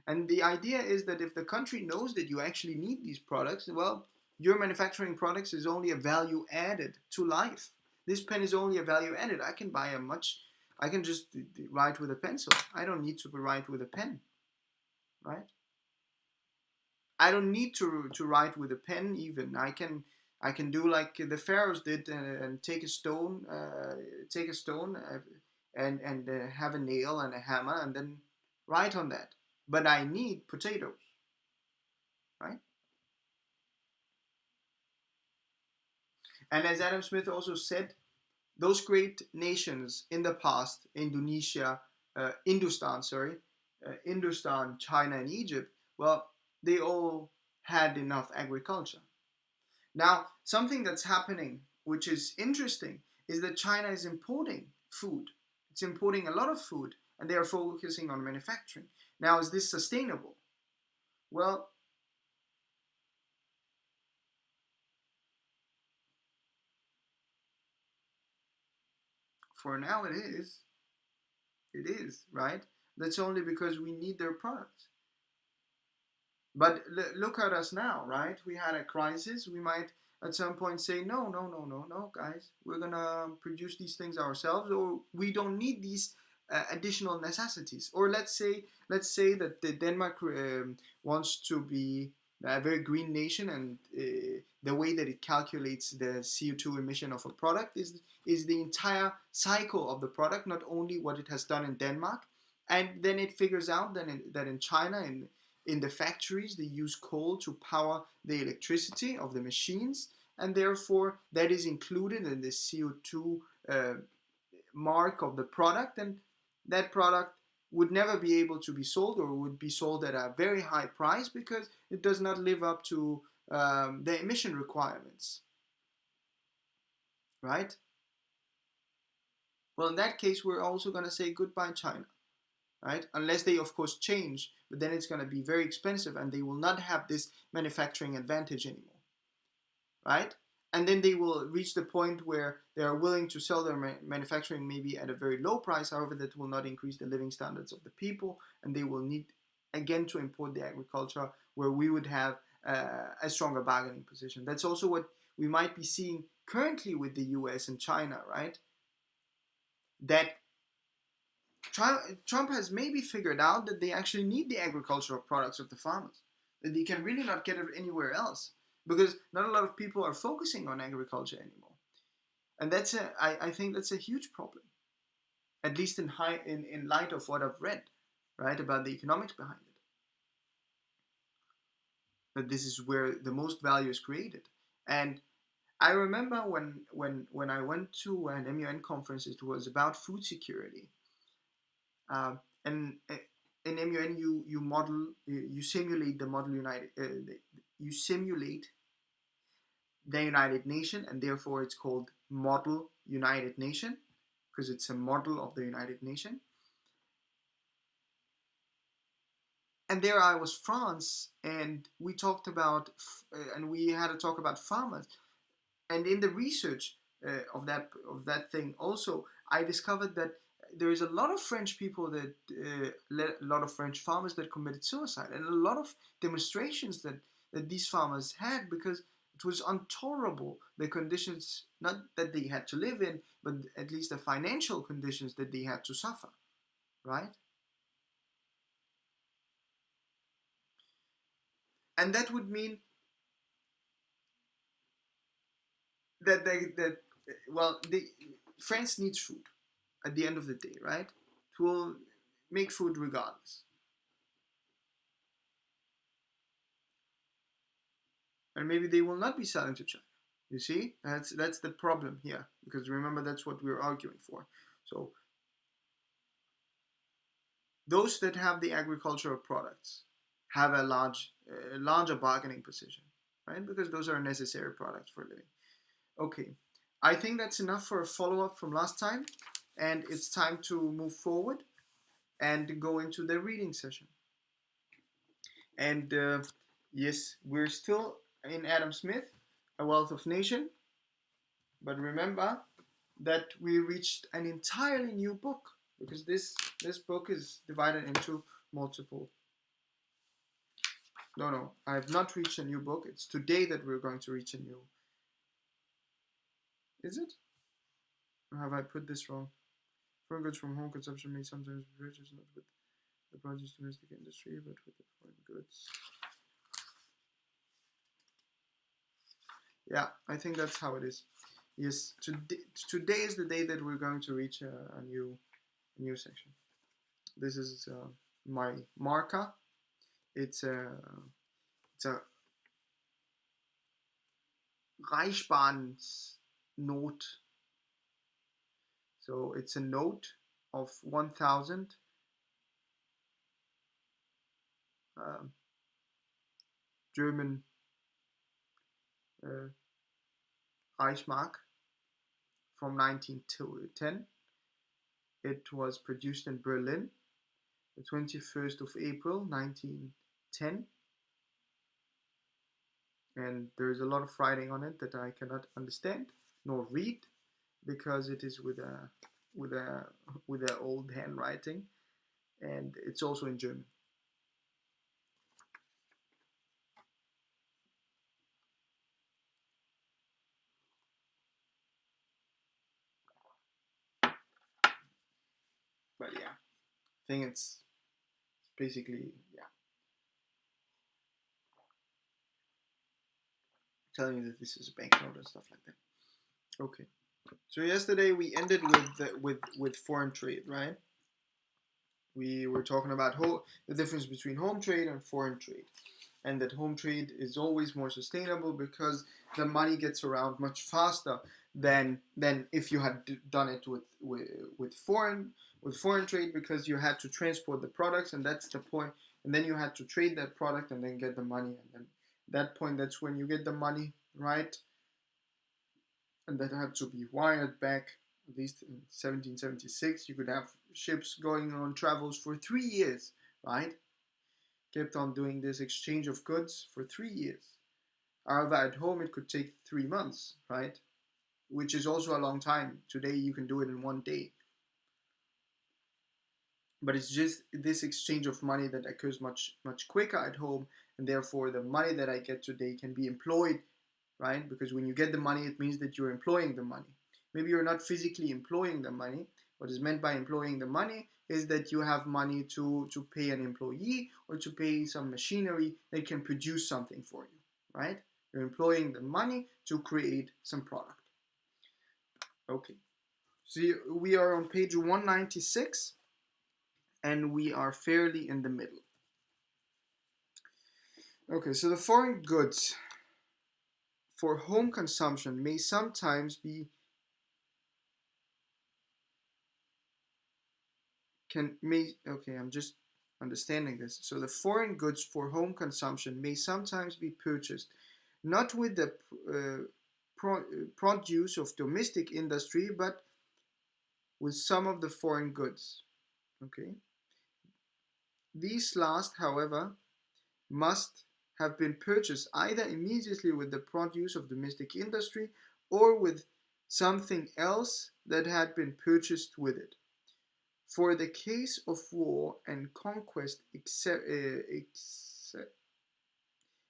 And the idea is that if the country knows that you actually need these products, well, your manufacturing products is only a value added to life. This pen is only a value added. I can just write with a pencil. I don't need to write with a pen, right? I don't need to write with a pen even. I can do like the pharaohs did, and take a stone, and have a nail and a hammer and then write on that. But I need potatoes, right? And as Adam Smith also said, those great nations in the past, Industan, China, and Egypt, well, they all had enough agriculture. Now, something that's happening, which is interesting, is that China is importing food. It's importing a lot of food, and they are focusing on manufacturing. Now, is this sustainable? Well, for now it is. It is, right? That's only because we need their products. But look at us now, right? We had a crisis. We might at some point say, no, no, no, no, no, guys, we're gonna produce these things ourselves, or we don't need these additional necessities. Or let's say that the Denmark wants to be a very green nation, and the way that it calculates the CO2 emission of a product is the entire cycle of the product, not only what it has done in Denmark. And then it figures out that in China, in the factories, they use coal to power the electricity of the machines, and therefore that is included in the CO2 mark of the product, and that product would never be able to be sold, or would be sold at a very high price because it does not live up to the emission requirements, right? Well, in that case, we're also going to say goodbye China, right? Unless they, of course, change, but then it's going to be very expensive and they will not have this manufacturing advantage anymore, right? And then they will reach the point where they are willing to sell their manufacturing maybe at a very low price. However, that will not increase the living standards of the people, and they will need again to import the agriculture, where we would have a stronger bargaining position. That's also what we might be seeing currently with the US and China, right? That Trump has maybe figured out that they actually need the agricultural products of the farmers, that they can really not get it anywhere else, because not a lot of people are focusing on agriculture anymore. And I think that's a huge problem, at least in light of what I've read, right, about the economics behind it. That this is where the most value is created. And I remember when I went to an MUN conference, it was about food security. And in MUN, you simulate the model United, you simulate the United Nation, and therefore it's called Model United Nation, because it's a model of the United Nation. And there I was France, and we talked about, and we had a talk about farmers. And in the research of that thing, also I discovered that there is a lot of French people that a lot of French farmers that committed suicide, and a lot of demonstrations that these farmers had because it was intolerable the conditions, not that they had to live in, but at least the financial conditions that they had to suffer, right? And that would mean that well, France needs food at the end of the day, right? It will make food regardless. And maybe they will not be selling to China. You see, that's the problem here, because remember that's what we're arguing for. So those that have the agricultural products have a larger bargaining position, right? Because those are necessary products for living. Okay, I think that's enough for a follow up from last time, and it's time to move forward and go into the reading session. And yes, we're still in Adam Smith, A Wealth of Nation, but remember that we reached an entirely new book, because this book is divided into multiple. No, I have not reached a new book. It's today that we're going to reach a new. Is it? Or have I put this wrong? Foreign goods from home consumption may sometimes be purchased not with the produce domestic industry, but with the foreign goods. Yeah, I think that's how it is. Yes, today is the day that we're going to reach a new section. This is my marker. It's a Reichsbahnsnote. So it's a note of 1,000 uh, German uh, Reichsmark from 1910. It was produced in Berlin, the 21st of April 1910. And there's a lot of writing on it that I cannot understand nor read, because it is with a with a old handwriting, and it's also in German. But yeah, I think it's basically, yeah, telling you that this is a banknote and stuff like that. Okay, so yesterday we ended with foreign trade, right? We were talking about the difference between home trade and foreign trade, and that home trade is always more sustainable because the money gets around much faster than if you had done it with foreign trade, because you had to transport the products, and that's the point. And then you had to trade that product and then get the money, and then that point, that's when you get the money, right? And that had to be wired back. At least in 1776, you could have ships going on travels for 3 years, right? Kept on doing this exchange of goods for 3 years. However, at home it could take 3 months, right? Which is also a long time. Today you can do it in one day. But it's just this exchange of money that occurs much quicker at home, and therefore the money that I get today can be employed, right? Because when you get the money, it means that you're employing the money. Maybe you're not physically employing the money. What is meant by employing the money is that you have money to pay an employee or to pay some machinery that can produce something for you, right? You're employing the money to create some product. Okay, so we are on page 196, and we are fairly in the middle. Okay, so the foreign goods for home consumption may sometimes be okay, I'm just understanding this. So the foreign goods for home consumption may sometimes be purchased not with the produce of domestic industry, but with some of the foreign goods. Okay. These last, however, must have been purchased either immediately with the produce of domestic industry or with something else that had been purchased with it. For the case of war and conquest,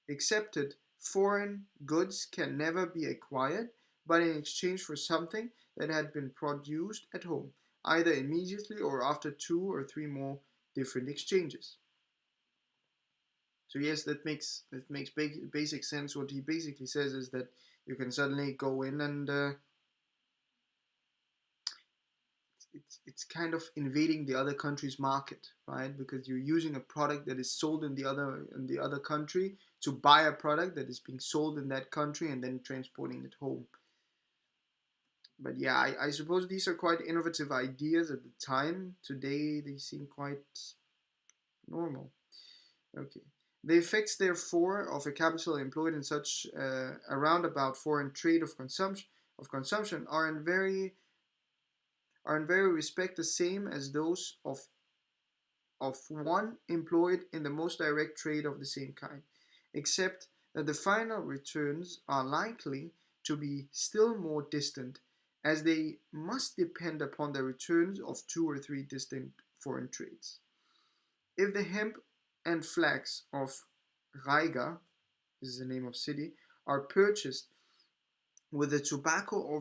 accepted foreign goods can never be acquired, but in exchange for something that had been produced at home, either immediately or after two or three more different exchanges. So yes, that makes basic sense. What he basically says is that you can suddenly go in and it's kind of invading the other country's market, right? Because you're using a product that is sold in the other country to buy a product that is being sold in that country and then transporting it home. But yeah, I suppose these are quite innovative ideas at the time. Today they seem quite normal. Okay. The effects, therefore, of a capital employed in such a roundabout foreign trade of consumption are in very respect the same as those of one employed in the most direct trade of the same kind, except that the final returns are likely to be still more distant, as they must depend upon the returns of two or three distinct foreign trades. If the hemp and flax of Riga, this is the name of city, are purchased with the tobacco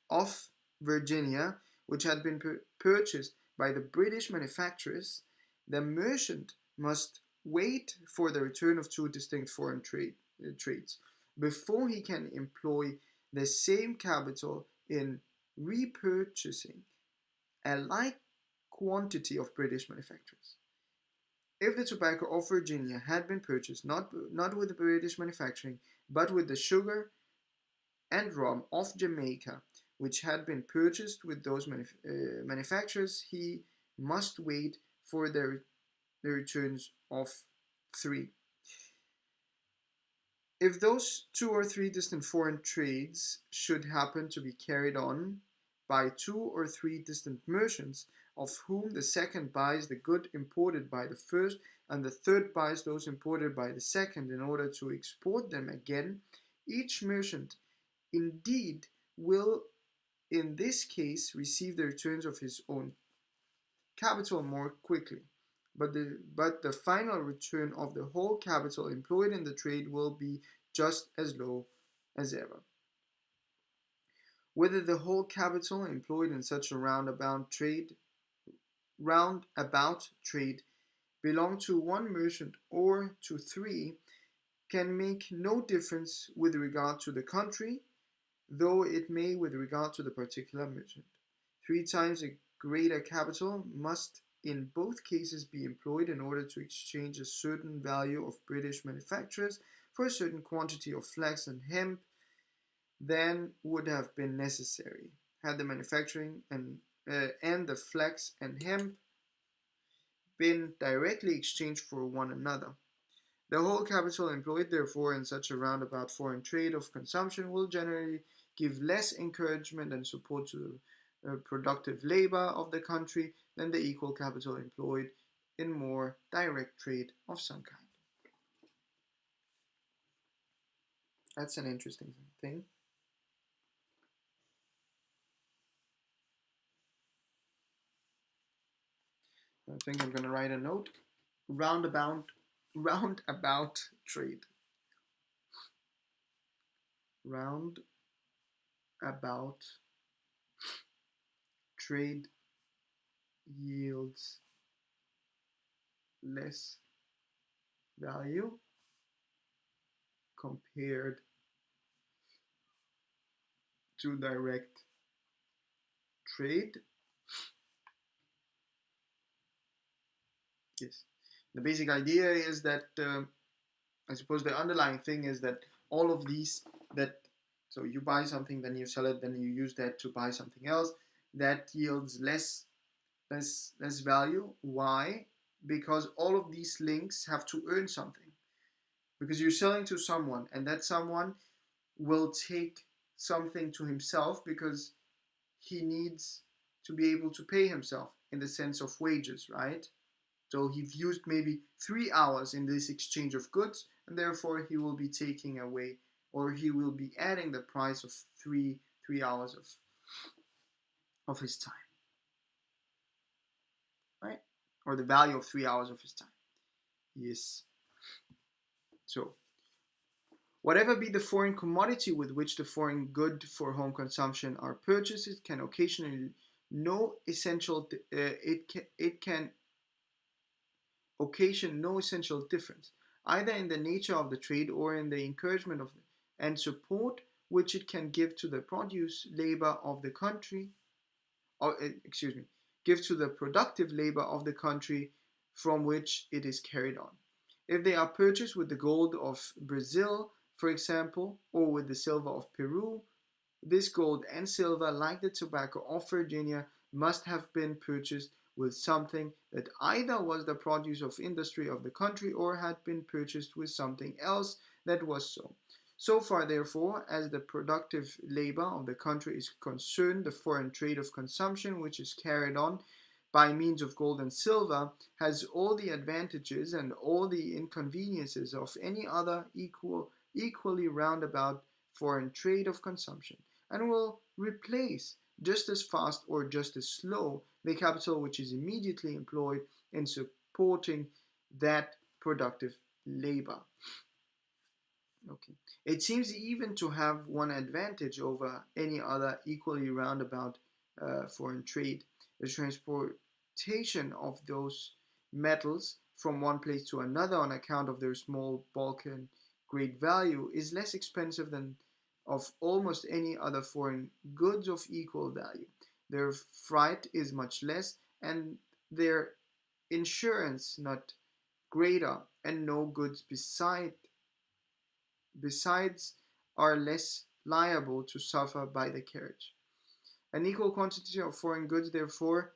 of Virginia, which had been purchased by the British manufacturers, the merchant must wait for the return of two distinct foreign trades before he can employ the same capital in repurchasing a like quantity of British manufacturers. If the tobacco of Virginia had been purchased not with the British manufacturing, but with the sugar and rum of Jamaica, which had been purchased with those manufacturers, he must wait for the returns of three. If those two or three distant foreign trades should happen to be carried on by two or three distant merchants, of whom the second buys the good imported by the first, and the third buys those imported by the second in order to export them again, each merchant indeed will in this case receive the returns of his own capital more quickly, but the final return of the whole capital employed in the trade will be just as low as ever. Whether the whole capital employed in such a roundabout trade belong to one merchant or to three can make no difference with regard to the country, though it may with regard to the particular merchant. Three times a greater capital must in both cases be employed in order to exchange a certain value of British manufactures for a certain quantity of flax and hemp than would have been necessary had the manufacturing and the flax and hemp been directly exchanged for one another. The whole capital employed, therefore, in such a roundabout foreign trade of consumption will generally give less encouragement and support to the productive labor of the country than the equal capital employed in more direct trade of some kind. That's an interesting thing. I think I'm going to write a note. Roundabout, roundabout trade. Roundabout trade yields less value compared to direct trade. Yes. The basic idea is that I suppose the underlying thing is that all of these that so you buy something, then you sell it, then you use that to buy something else. That yields less value. Why? Because all of these links have to earn something. because you're selling to someone, and that someone will take something to himself because he needs to be able to pay himself in the sense of wages, right? So he's used maybe 3 hours in this exchange of goods, and therefore he will be taking away, or he will be adding the price of three hours of his time, right? Or the value of 3 hours of his time. Yes. So whatever be the foreign commodity with which the foreign good for home consumption are purchased, it can occasionally no essential it can occasion no essential difference, either in the nature of the trade or in the encouragement of and support which it can give to the produce labor of the country, or excuse me, give to the productive labor of the country from which it is carried on. If they are purchased with the gold of Brazil, for example, or with the silver of Peru, this gold and silver, like the tobacco of Virginia, must have been purchased with something that either was the produce of industry of the country or had been purchased with something else that was so. So far, therefore, as the productive labor of the country is concerned, the foreign trade of consumption, which is carried on by means of gold and silver, has all the advantages and all the inconveniences of any other equally roundabout foreign trade of consumption, and will replace just as fast or just as slow the capital which is immediately employed in supporting that productive labor. Okay. It seems even to have one advantage over any other equally roundabout foreign trade. The transportation of those metals from one place to another on account of their small bulk and great value is less expensive than of almost any other foreign goods of equal value. Their freight is much less, and their insurance not greater, and no goods besides are less liable to suffer by the carriage. An equal quantity of foreign goods, therefore,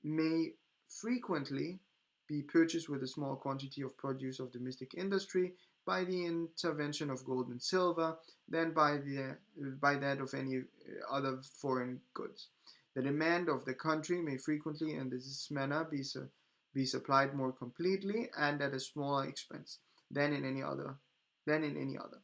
may frequently be purchased with a small quantity of produce of domestic industry by the intervention of gold and silver than by that of any other foreign goods. The demand of the country may frequently in this manner be supplied more completely and at a smaller expense than in any other than in any other.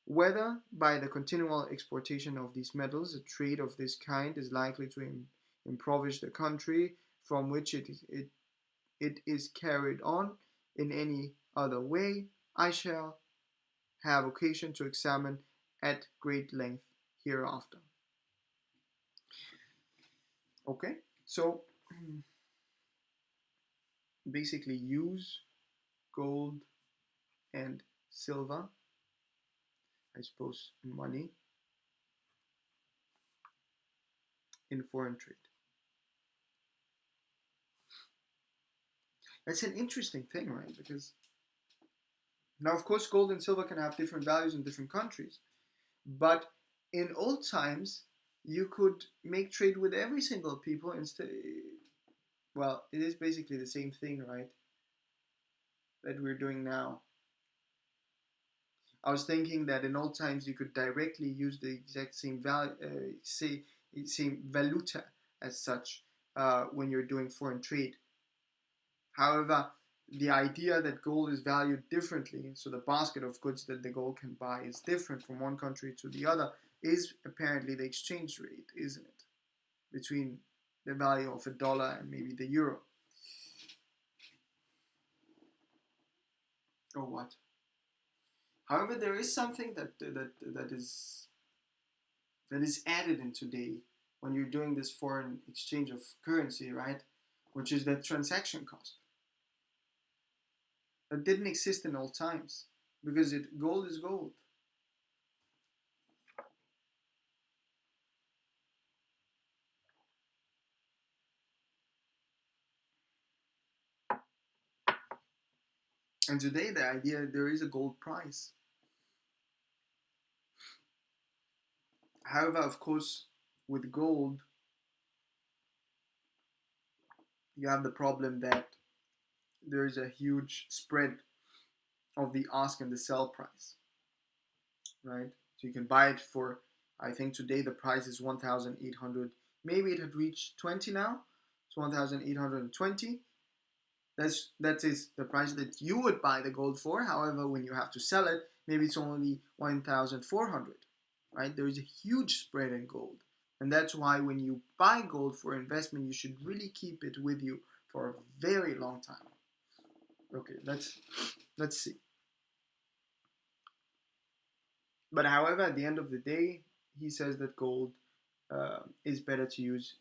Whether by the continual exportation of these metals a trade of this kind is likely to impoverish the country from which it is carried on in any other way, I shall have occasion to examine at great length hereafter. Okay, so basically use gold and silver, I suppose money, in foreign trade. That's an interesting thing, right? Because now, of course, gold and silver can have different values in different countries, but in old times, you could make trade with every single people instead. Well, it is basically the same thing, right? That we're doing now. I was thinking that in old times you could directly use the exact same value, same valuta as such when you're doing foreign trade. However, the idea that gold is valued differently, so the basket of goods that the gold can buy is different from one country to the other, is apparently the exchange rate, isn't it? Between the value of a dollar and maybe the euro. Or what? However, there is something that is added in today when you're doing this foreign exchange of currency, right? Which is the transaction cost. That didn't exist in old times because gold is gold. And today the idea there is a gold price. However, of course, with gold, you have the problem that there is a huge spread of the ask and the sell price, right? So you can buy it for, I think today the price is 1,800. Maybe it had reached 20 now. It's 1,820. That is the price that you would buy the gold for. However, when you have to sell it, maybe it's only 1,400, right? There is a huge spread in gold. And that's why when you buy gold for investment, you should really keep it with you for a very long time. Okay, let's see. But however, at the end of the day, he says that gold is better to use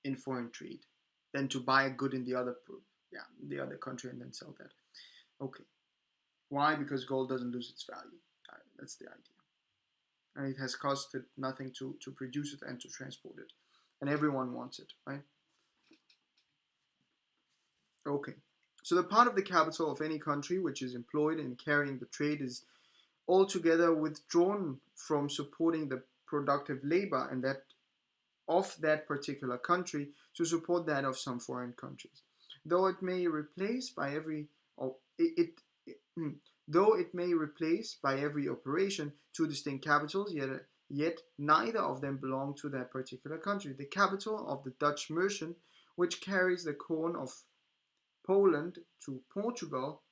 in foreign trade than to buy a good in the other country and then sell that. Okay, why? Because gold doesn't lose its value. That's the idea, and it has costed nothing to produce it and to transport it, and everyone wants it, right? Okay, so the part of the capital of any country which is employed in carrying the trade is altogether withdrawn from supporting the productive labor and that of that particular country to support that of some foreign countries. Though it may replace by every oh, though it may replace by every operation two distinct capitals, yet neither of them belong to that particular country. The capital of the Dutch merchant, which carries the corn of Poland to Portugal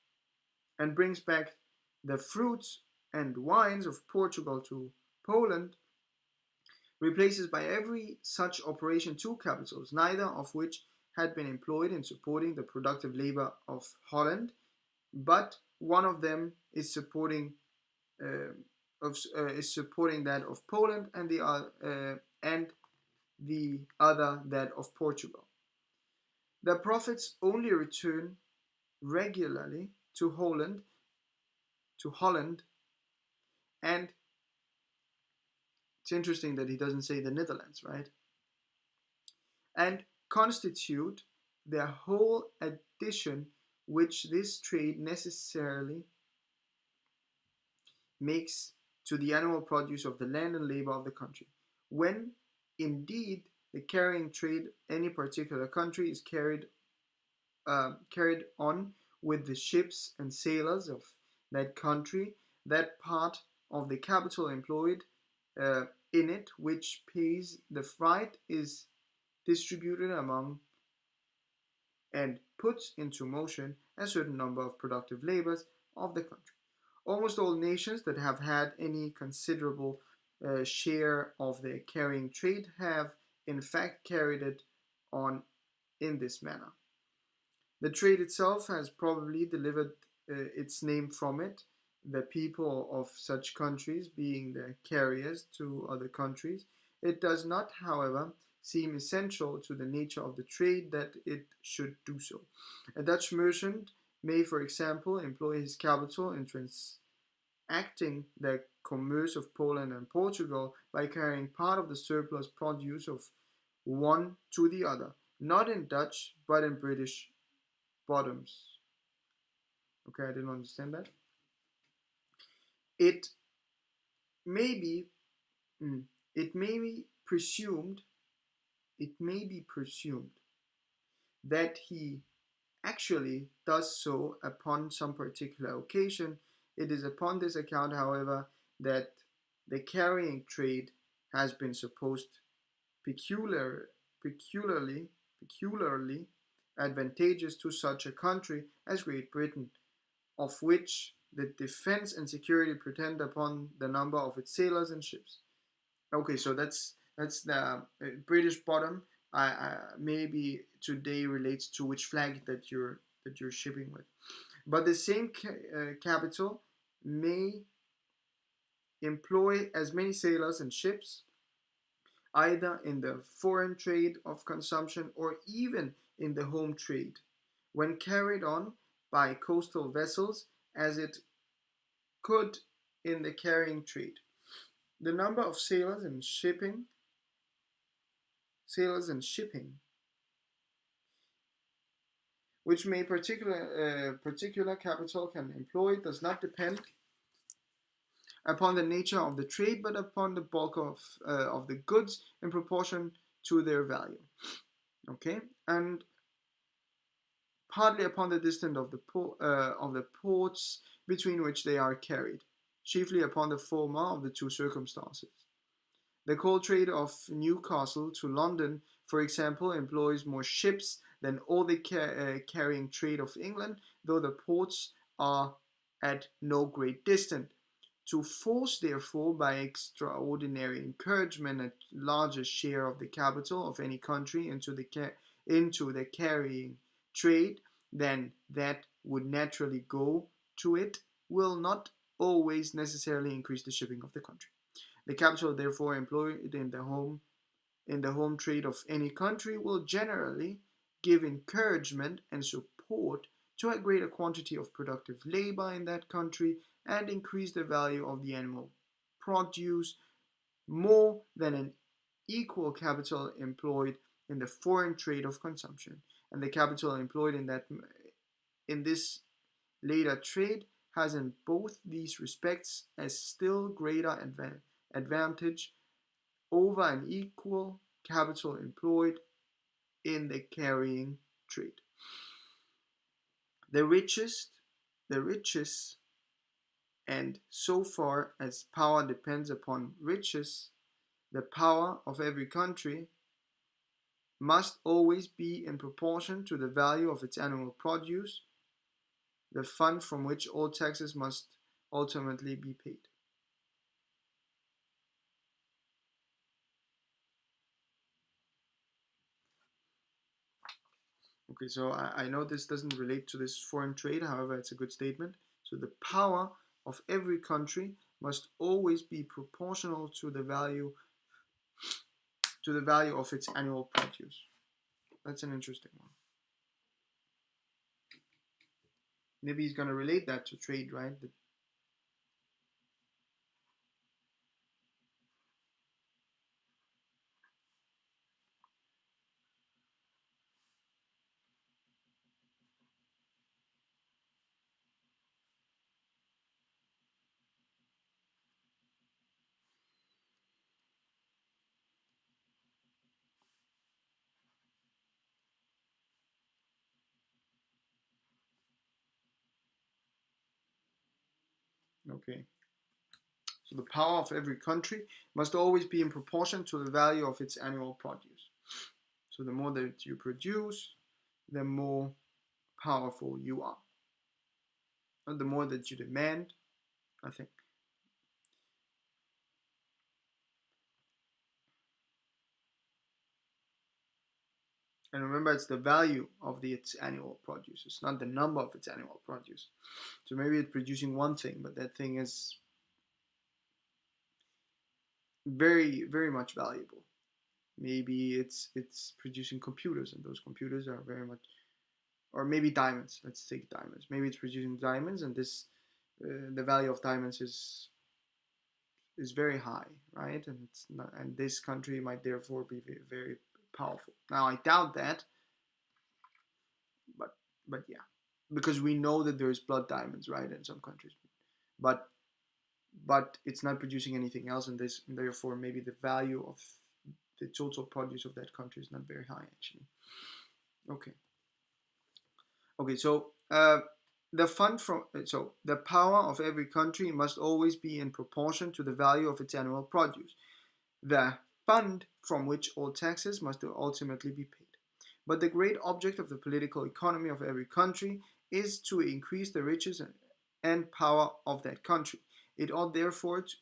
and brings back the fruits and wines of Portugal to Poland, replaces by every such operation two capitals, neither of which had been employed in supporting the productive labor of Holland, but one of them is supporting that of Poland, and the other that of Portugal. The profits only return regularly to Holland, and it's interesting that he doesn't say the Netherlands, right? And constitute the whole addition which this trade necessarily makes to the annual produce of the land and labor of the country. When, indeed, the carrying trade any particular country is carried on with the ships and sailors of that country, that part of the capital employed in it which pays the freight is distributed among and puts into motion a certain number of productive labors of the country. Almost all nations that have had any considerable share of their carrying trade have, in fact, carried it on in this manner. The trade itself has probably delivered its name from it, the people of such countries being the carriers to other countries. It does not, however, seem essential to the nature of the trade that it should do so. A Dutch merchant may, for example, employ his capital in transacting the commerce of Poland and Portugal by carrying part of the surplus produce of one to the other, not in Dutch but in British bottoms. Okay, I didn't understand that. It may be, it may be presumed, that he actually does so upon some particular occasion. It is upon this account, however, that the carrying trade has been supposed peculiarly advantageous to such a country as Great Britain, of which the defense and security depend upon the number of its sailors and ships. Okay, so that's the British bottom. Maybe today relates to which flag that you're shipping with, but the same capital may employ as many sailors and ships either in the foreign trade of consumption or even in the home trade, when carried on by coastal vessels, as it could in the carrying trade. The number of sailors and shipping, which may particular capital can employ, does not depend upon the nature of the trade, but upon the bulk of the goods in proportion to their value. Okay, and partly upon the distance of the ports between which they are carried, chiefly upon the former of the two circumstances. The coal trade of Newcastle to London, for example, employs more ships than all the carrying trade of England, though the ports are at no great distance. To force, therefore, by extraordinary encouragement, a larger share of the capital of any country into the carrying trade than that would naturally go to it will not always necessarily increase the shipping of the country. The capital therefore employed in the home trade of any country will generally give encouragement and support to a greater quantity of productive labor in that country and increase the value of the animal produce more than an equal capital employed in the foreign trade of consumption. And the capital employed in this later trade has in both these respects a still greater advantage over an equal capital employed in the carrying trade. The richest, the richest, and so far as power depends upon riches, the power of every country must always be in proportion to the value of its annual produce, the fund from which all taxes must ultimately be paid. Okay, so I know this doesn't relate to this foreign trade, however, it's a good statement. So the power of every country must always be proportional to the value of its annual produce. That's an interesting one. Maybe he's gonna relate that to trade, right? Okay. So the power of every country must always be in proportion to the value of its annual produce. So the more that you produce, the more powerful you are. And the more that you demand, I think. And remember, it's the value of its annual produce. It's not the number of its annual produce. So maybe it's producing one thing, but that thing is very, very much valuable. Maybe it's producing computers, and those computers are very much, or maybe diamonds. Let's take diamonds. Maybe it's producing diamonds, and the value of diamonds is very high, right? And it's not, and this country might therefore be very, very powerful. Now I doubt that, but yeah, because we know that there's blood diamonds, right, in some countries, but it's not producing anything else, and therefore maybe the value of the total produce of that country is not very high actually. Okay. Okay, so the power of every country must always be in proportion to the value of its annual produce, the fund from which all taxes must ultimately be paid. But the great object of the political economy of every country is to increase the riches and power of that country. It ought therefore to,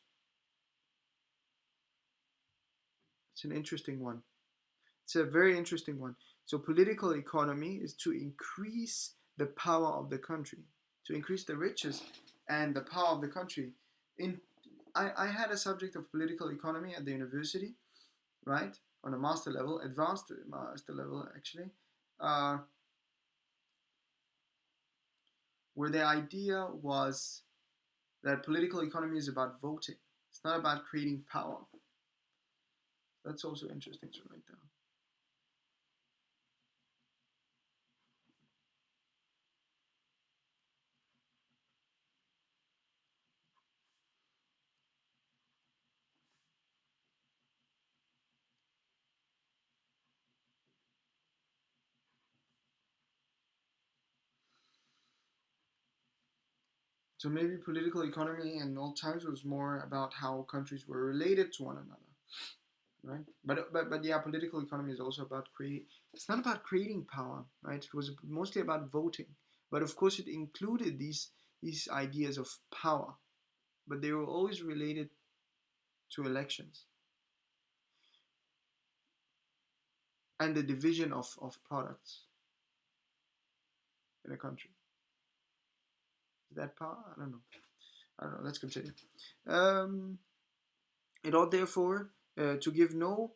it's an interesting one. It's a very interesting one. So political economy is to increase the power of the country, to increase the riches and the power of the country. In I had a subject of political economy at the university, right? On a master level, advanced master level actually, uh, where the idea was that political economy is about voting. It's not about creating power. That's also interesting to write down. So maybe political economy in old times was more about how countries were related to one another, right? But yeah, political economy is also about create. It's not about creating power, right? It was mostly about voting, but of course it included these ideas of power, but they were always related to elections and the division of products in a country. Is that power? I don't know. I don't know. Let's continue. Um, it ought therefore to give no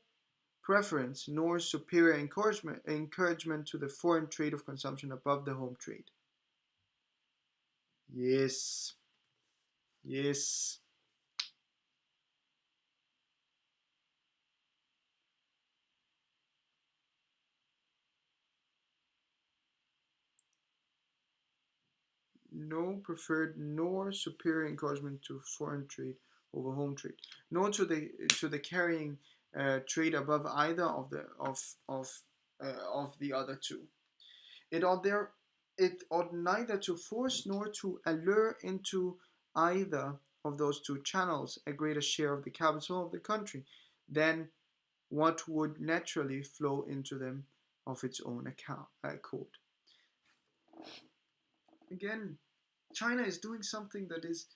preference nor superior encouragement to the foreign trade of consumption above the home trade. Yes, yes. No preferred nor superior encouragement to foreign trade over home trade, nor to the carrying trade above either of the other two. It ought there it ought neither to force nor to allure into either of those two channels a greater share of the capital of the country than what would naturally flow into them of its own accord. Again, China is doing something that is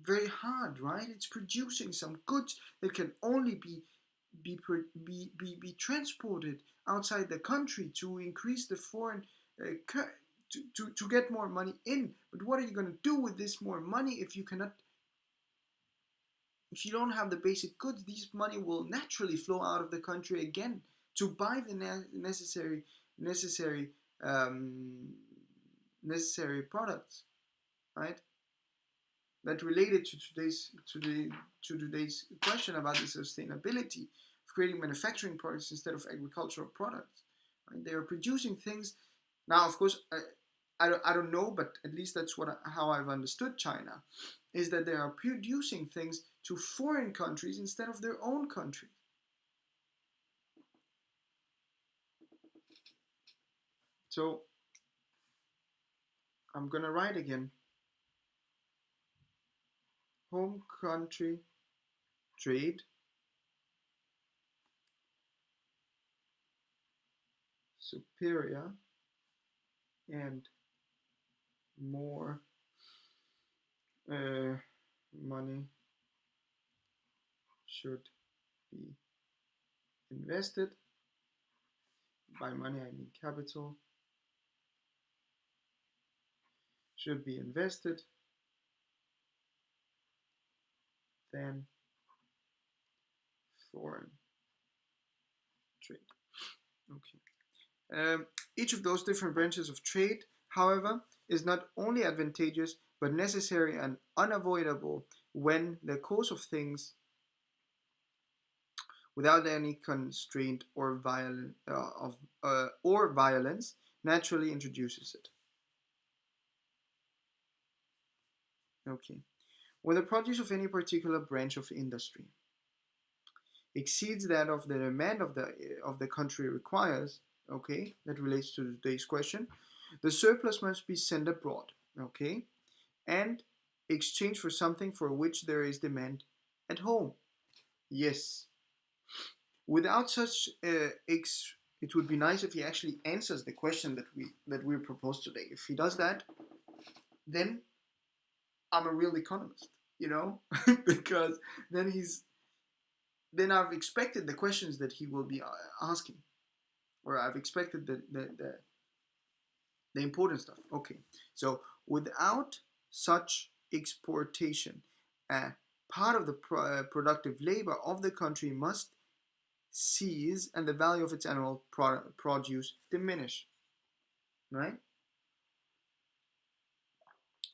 very hard, right? It's producing some goods that can only be transported outside the country to increase the foreign to get more money in. But what are you going to do with this more money if you cannot if you don't have the basic goods? These money will naturally flow out of the country again to buy the necessary um, necessary products, right? That related to today's question about the sustainability of creating manufacturing products instead of agricultural products. Right? They are producing things now. Of course, I don't know, but at least that's how I've understood China, is that they are producing things to foreign countries instead of their own country. So I'm gonna write again: home country trade superior and more uh, money should be invested. By money, I mean capital. Should be invested than foreign trade. Okay. Each of those different branches of trade, however, is not only advantageous but necessary and unavoidable when the course of things, without any constraint or violence, naturally introduces it. Okay. When the produce of any particular branch of industry exceeds that of the demand of the country requires, okay, that relates to today's question, the surplus must be sent abroad, okay, and exchanged for something for which there is demand at home. Yes. Without such it would be nice if he actually answers the question that we proposed today. If he does that, then I'm a real economist, you know, because then he's then I've expected the questions that he will be asking, or I've expected the important stuff. Okay, so without such exportation, part of the productive labor of the country must cease and the value of its annual produce diminish, right?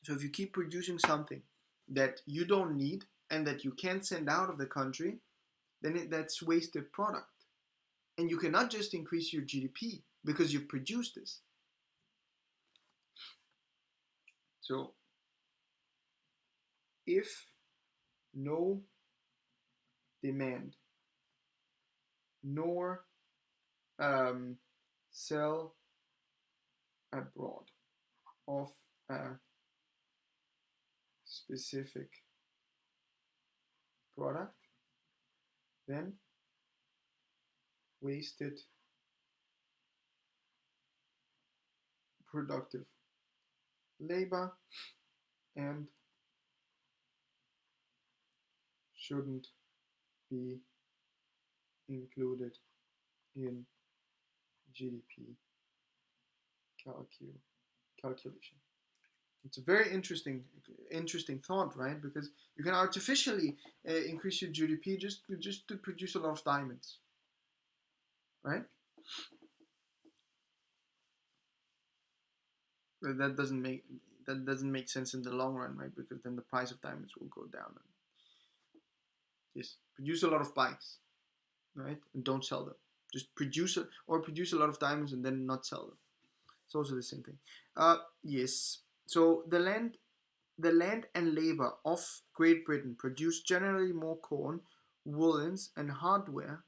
So if you keep producing something that you don't need and that you can't send out of the country, then that's wasted product. And you cannot just increase your GDP because you've produced this. So if no demand nor sell abroad of specific product than wasted productive labor and shouldn't be included in GDP calculation. It's a very interesting thought, right? Because you can artificially increase your GDP just to produce a lot of diamonds, right? That doesn't make sense in the long run, right? Because then the price of diamonds will go down. And yes, produce a lot of bikes, right? And don't sell them. Just produce a lot of diamonds and then not sell them. It's also the same thing. Yes. So the land and labor of Great Britain produce generally more corn, woolens, and hardware.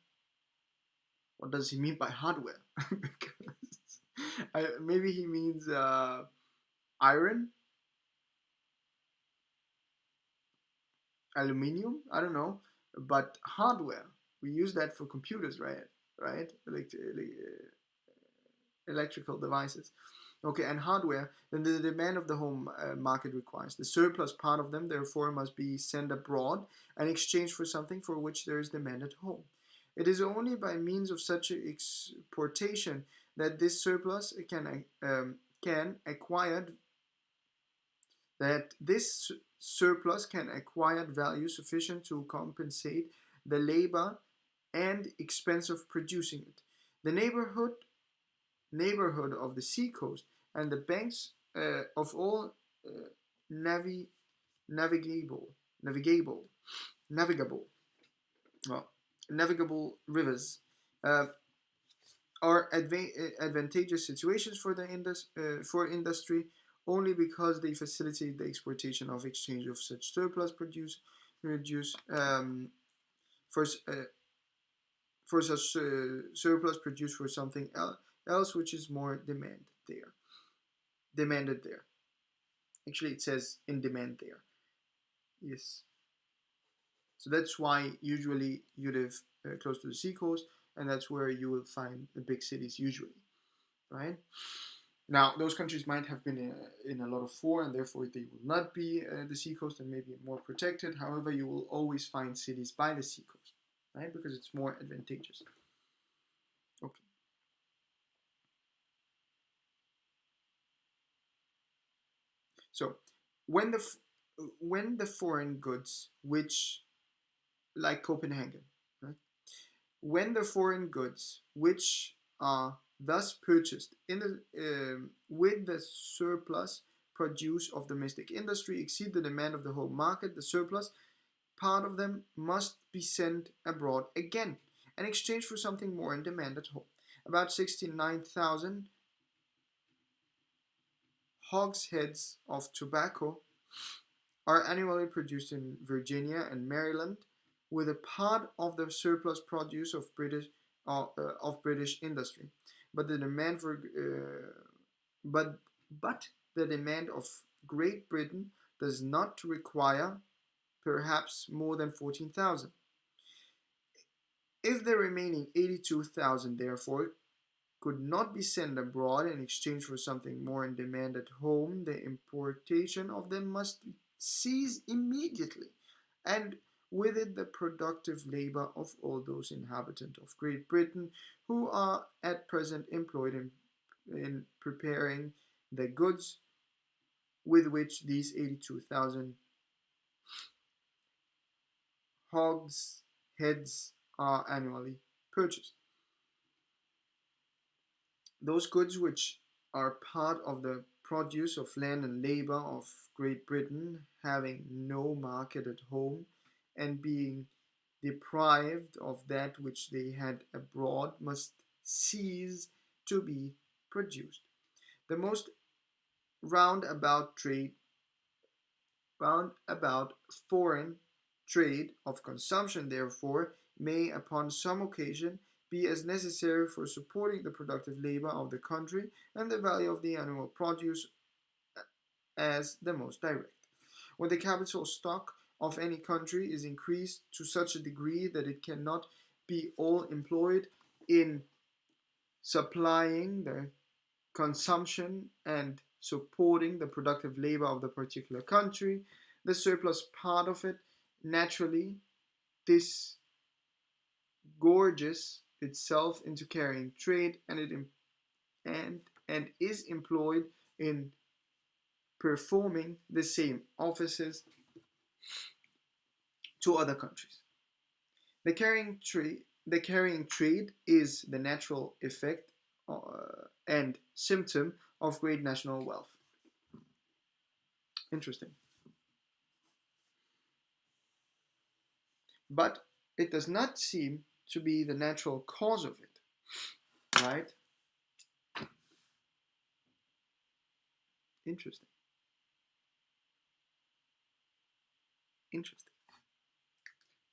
What does he mean by hardware? Because maybe he means iron, aluminium. I don't know, but hardware. We use that for computers, right? Right? Electrical devices. Okay, and hardware, then the demand of the home market requires. The surplus part of them, therefore, must be sent abroad and exchanged for something for which there is demand at home. It is only by means of such exportation that this surplus can acquired that this surplus can acquire value sufficient to compensate the labor and expense of producing it. The neighborhood of the seacoast and the banks of all navi- navigable navigable navigable well, navigable rivers uh, are advantageous situations for for industry only because they facilitate the exportation of exchange of such surplus produce for for such surplus produced for something else which is more demanded there. Actually, it says in demand there. Yes. So that's why usually you live close to the seacoast, and that's where you will find the big cities usually, right? Now, those countries might have been in a lot of war, and therefore they will not be the seacoast and maybe more protected. However, you will always find cities by the seacoast, right? Because it's more advantageous. Okay. So when the foreign goods, which like Copenhagen, right? When the foreign goods, which are thus purchased in with the surplus produce of domestic industry exceed the demand of the home market, the surplus part of them must be sent abroad again and exchanged for something more in demand at home. About 69,000 hogsheads of tobacco are annually produced in Virginia and Maryland, with a part of the surplus produce of British industry. But the demand for but but the demand of Great Britain does not require perhaps more than 14,000. If the remaining 82,000 therefore could not be sent abroad in exchange for something more in demand at home, the importation of them must cease immediately, and with it the productive labor of all those inhabitants of Great Britain who are at present employed in preparing the goods with which these 82,000 hogs heads are annually purchased. Those goods which are part of the produce of land and labor of Great Britain, having no market at home and being deprived of that which they had abroad, must cease to be produced. The most roundabout trade, roundabout foreign trade of consumption, therefore, may upon some occasion be as necessary for supporting the productive labor of the country and the value of the annual produce as the most direct. when the capital stock of any country is increased to such a degree that it cannot be all employed in supplying the consumption and supporting the productive labor of the particular country, the surplus part of it naturally disgorges itself into carrying trade, and is employed in performing the same offices to other countries. The carrying trade is the natural effect and symptom of great national wealth. Interesting. But it does not seem to be the natural cause of it, right? Interesting. Interesting.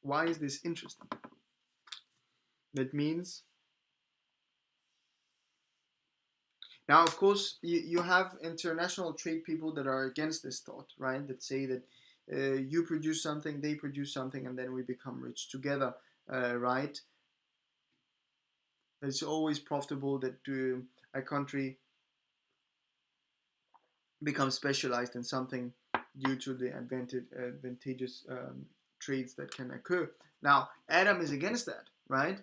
Why is this interesting? That means, now of course you have international trade people that are against this thought, right? That say that you produce something, they produce something, and then we become rich together, right? It's always profitable that a country becomes specialized in something due to the advantageous trades that can occur. Now, Adam is against that, right?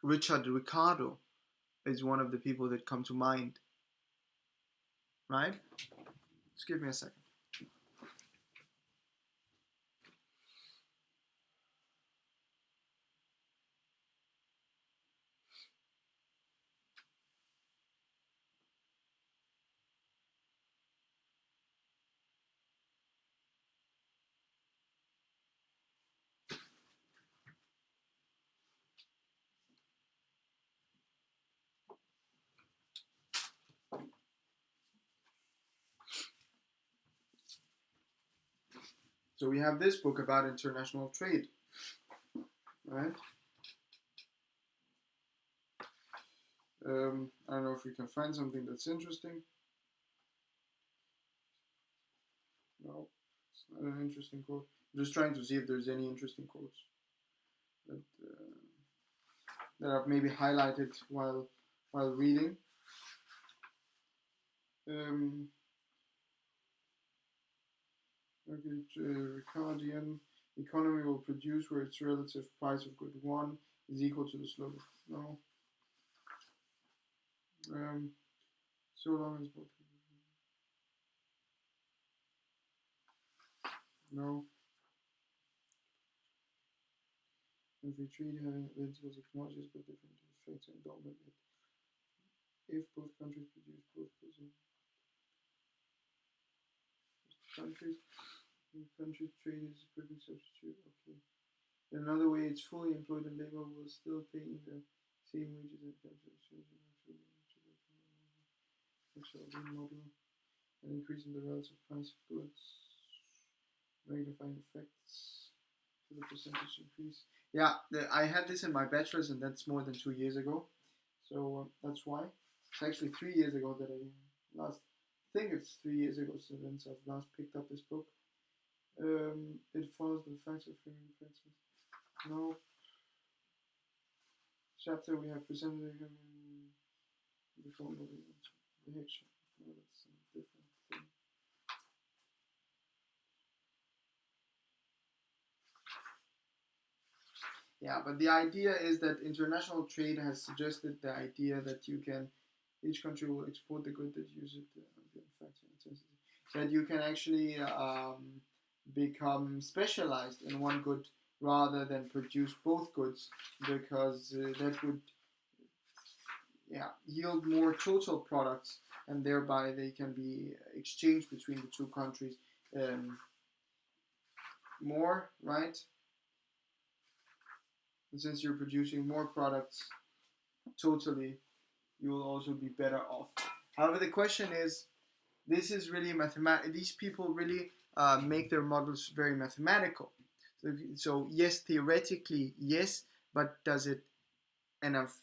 Richard Ricardo is one of the people that come to mind, right? Just give me a second. So we have this book about international trade, right? I don't know if we can find something that's interesting. No, it's not an interesting quote. I'm just trying to see if there's any interesting quotes that I've maybe highlighted while reading. Ricardian economy will produce where its relative price of good one is equal to the slope. No. So long as both. No. If we treat having identical technologies but different effects and dominant it. If both countries produce both goods and countries, country trade is a perfect substitute. Okay. In another way, it's fully employed and labor will still pay in the same wages and countries. Model and increasing the relative price of goods, magnifying effects to the percentage increase. Yeah, I had this in my bachelor's, and that's more than 2 years ago. So that's why. It's actually 3 years ago that I think it's 3 years ago since I've last picked up this book. It follows the facts of human practice. No. Chapter we have presented before moving on to the next chapter. No, that's a different thing. Yeah, but the idea is that international trade has suggested the idea that each country will export the good that use it, that you can actually become specialized in one good rather than produce both goods, because that would yield more total products, and thereby they can be exchanged between the two countries more, right? And since you're producing more products totally, you will also be better off. However, the question is, this is really these people really make their models very mathematical. So yes, theoretically, yes, but does it enough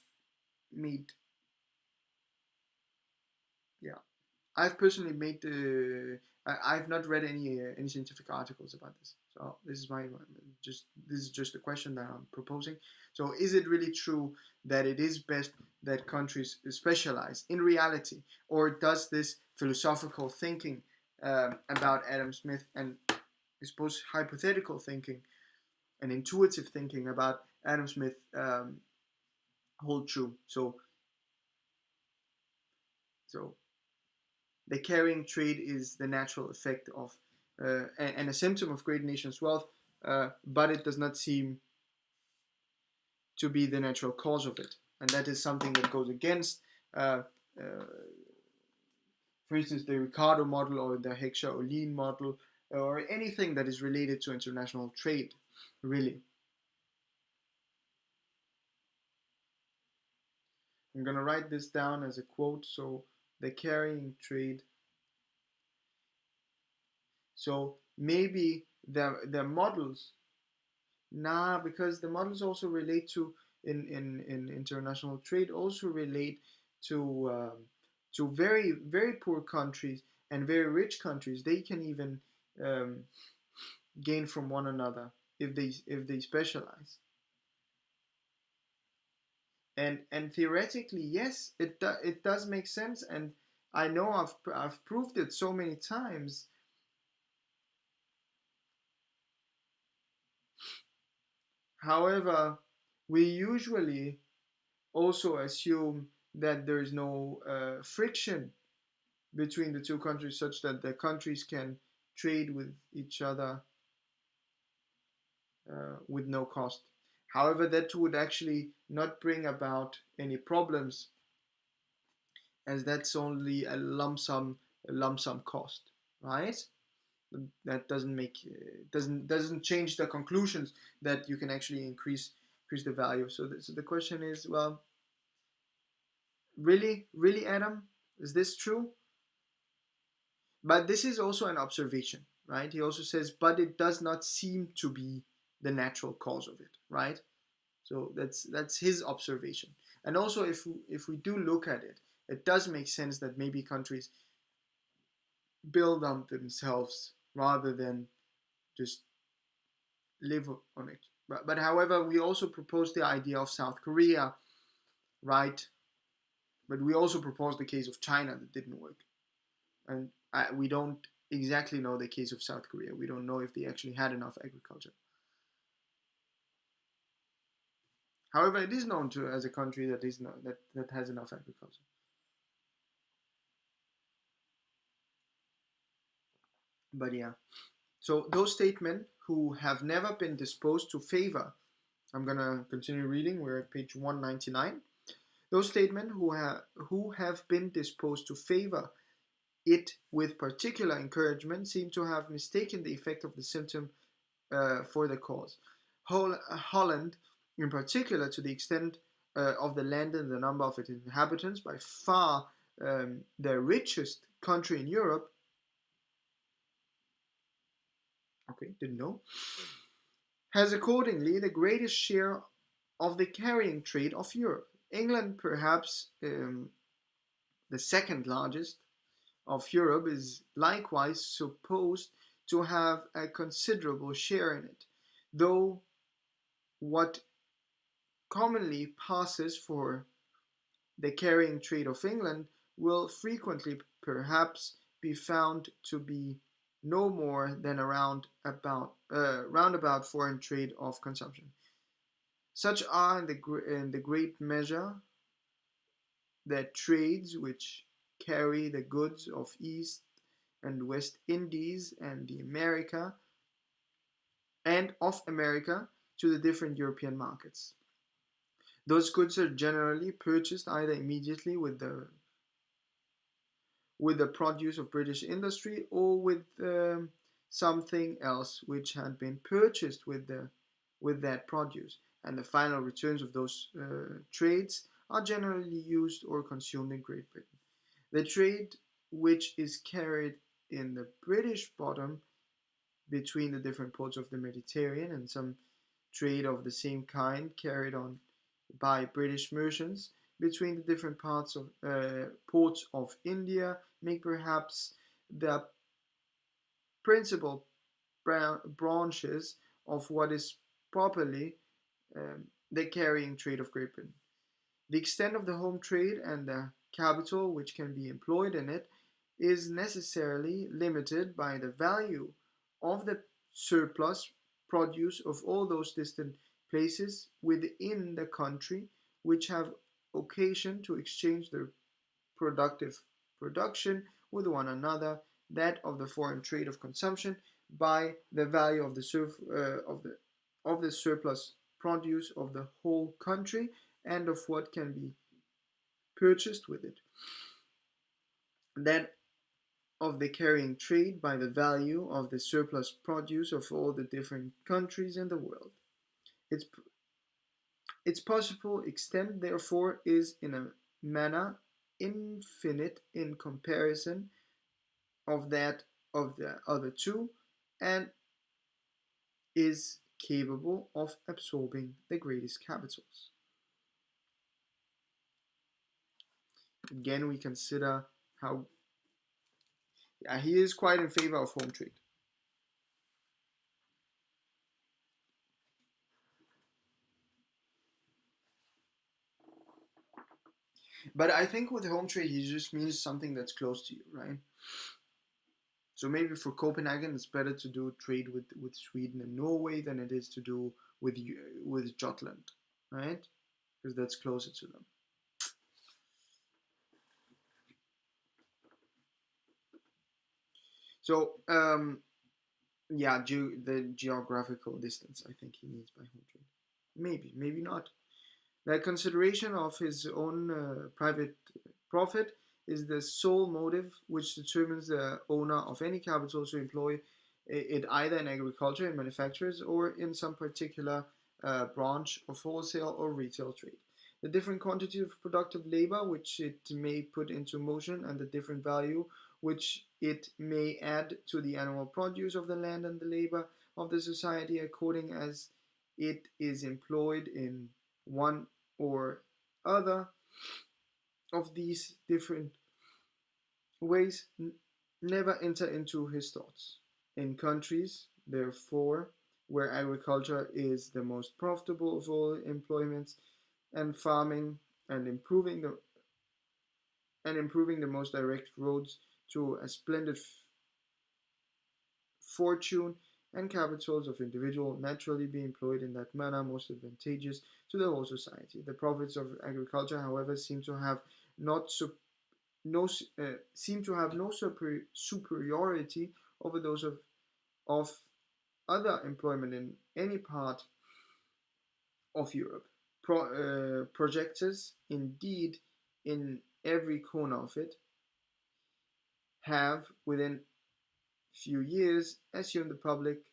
meet? Yeah. I've personally made the. I've not read any scientific articles about this. So this is this is just a question that I'm proposing. So is it really true that it is best that countries specialize in reality, or does this philosophical thinking about Adam Smith and I suppose hypothetical thinking and intuitive thinking about Adam Smith hold true? So the carrying trade is the natural effect of and a symptom of great nations' wealth, but it does not seem to be the natural cause of it. And that is something that goes against, uh, uh, for instance, the Ricardo model or the Heckscher-Ohlin model or anything that is related to international trade, really. I'm going to write this down as a quote. So, the carrying trade. So, maybe the models. Nah, because the models also relate to in international trade also relate to very very poor countries and very rich countries. They can even um, gain from one another if they specialize. And theoretically, yes, it does make sense. And I know I've proved it so many times. However, we usually also assume that there is no friction between the two countries such that the countries can trade with each other with no cost. However, that would actually not bring about any problems as that's only a lump sum cost, right? That doesn't make doesn't change the conclusions that you can actually increase the value. So the question is, well, really, Adam, is this true? But this is also an observation, right? He also says, but it does not seem to be the natural cause of it, right? So that's his observation. And also, if we do look at it, it does make sense that maybe countries build on themselves rather than just live on it. But however, we also propose the idea of South Korea, right? But we also proposed the case of China that didn't work. And we don't exactly know the case of South Korea. We don't know if they actually had enough agriculture. However, it is known to as a country that is no, that has enough agriculture. But yeah, so those statesmen who have never been disposed to favor. I'm gonna continue reading. We're at page 199. Those statesmen who have been disposed to favor it with particular encouragement seem to have mistaken the effect of the symptom for the cause. Holland, in particular, to the extent of the land and the number of its inhabitants, by far the richest country in Europe. Okay, didn't know. Has accordingly the greatest share of the carrying trade of Europe. England, perhaps the second largest of Europe, is likewise supposed to have a considerable share in it, though what commonly passes for the carrying trade of England will frequently perhaps be found to be no more than a roundabout foreign trade of consumption. Such are in the great measure the trades which carry the goods of East and West Indies and the America and of America to the different European markets. Those goods are generally purchased either immediately with the produce of British industry or with something else which had been purchased with that produce, and the final returns of those trades are generally used or consumed in Great Britain. The trade which is carried in the British bottom between the different ports of the Mediterranean, and some trade of the same kind carried on by British merchants between the different ports of India make perhaps the principal branches of what is properly the carrying trade of Great Britain. The extent of the home trade and the capital which can be employed in it is necessarily limited by the value of the surplus produce of all those distant places within the country which have occasion to exchange their productive production with one another, that of the foreign trade of consumption, by the value of the surplus produce of the whole country and of what can be purchased with it. That of the carrying trade by the value of the surplus produce of all the different countries in the world. Its, its possible extent, therefore, is in a manner infinite in comparison of that of the other two, and is capable of absorbing the greatest capitals. Again, we consider how he is quite in favor of home trade. But I think with home trade, he just means something that's close to you, right? So maybe for Copenhagen, it's better to do trade with Sweden and Norway than it is to do with Jutland, right? Because that's closer to them. So yeah, the geographical distance, I think he means by home trade. Maybe, maybe not. The consideration of his own private profit is the sole motive which determines the owner of any capital to employ it either in agriculture and manufactures or in some particular branch of wholesale or retail trade. The different quantity of productive labor which it may put into motion and the different value which it may add to the annual produce of the land and the labor of the society according as it is employed in one or other of these different ways never enter into his thoughts. In countries, therefore, where agriculture is the most profitable of all employments, and farming and improving the most direct roads to a splendid fortune and capitals of individual naturally be employed in that manner most advantageous to the whole society. The profits of agriculture, however, seem to have not su- no seem to have no superiority over those of other employment in any part of Europe. Projectors, indeed, in every corner of it, have within few years assumed the public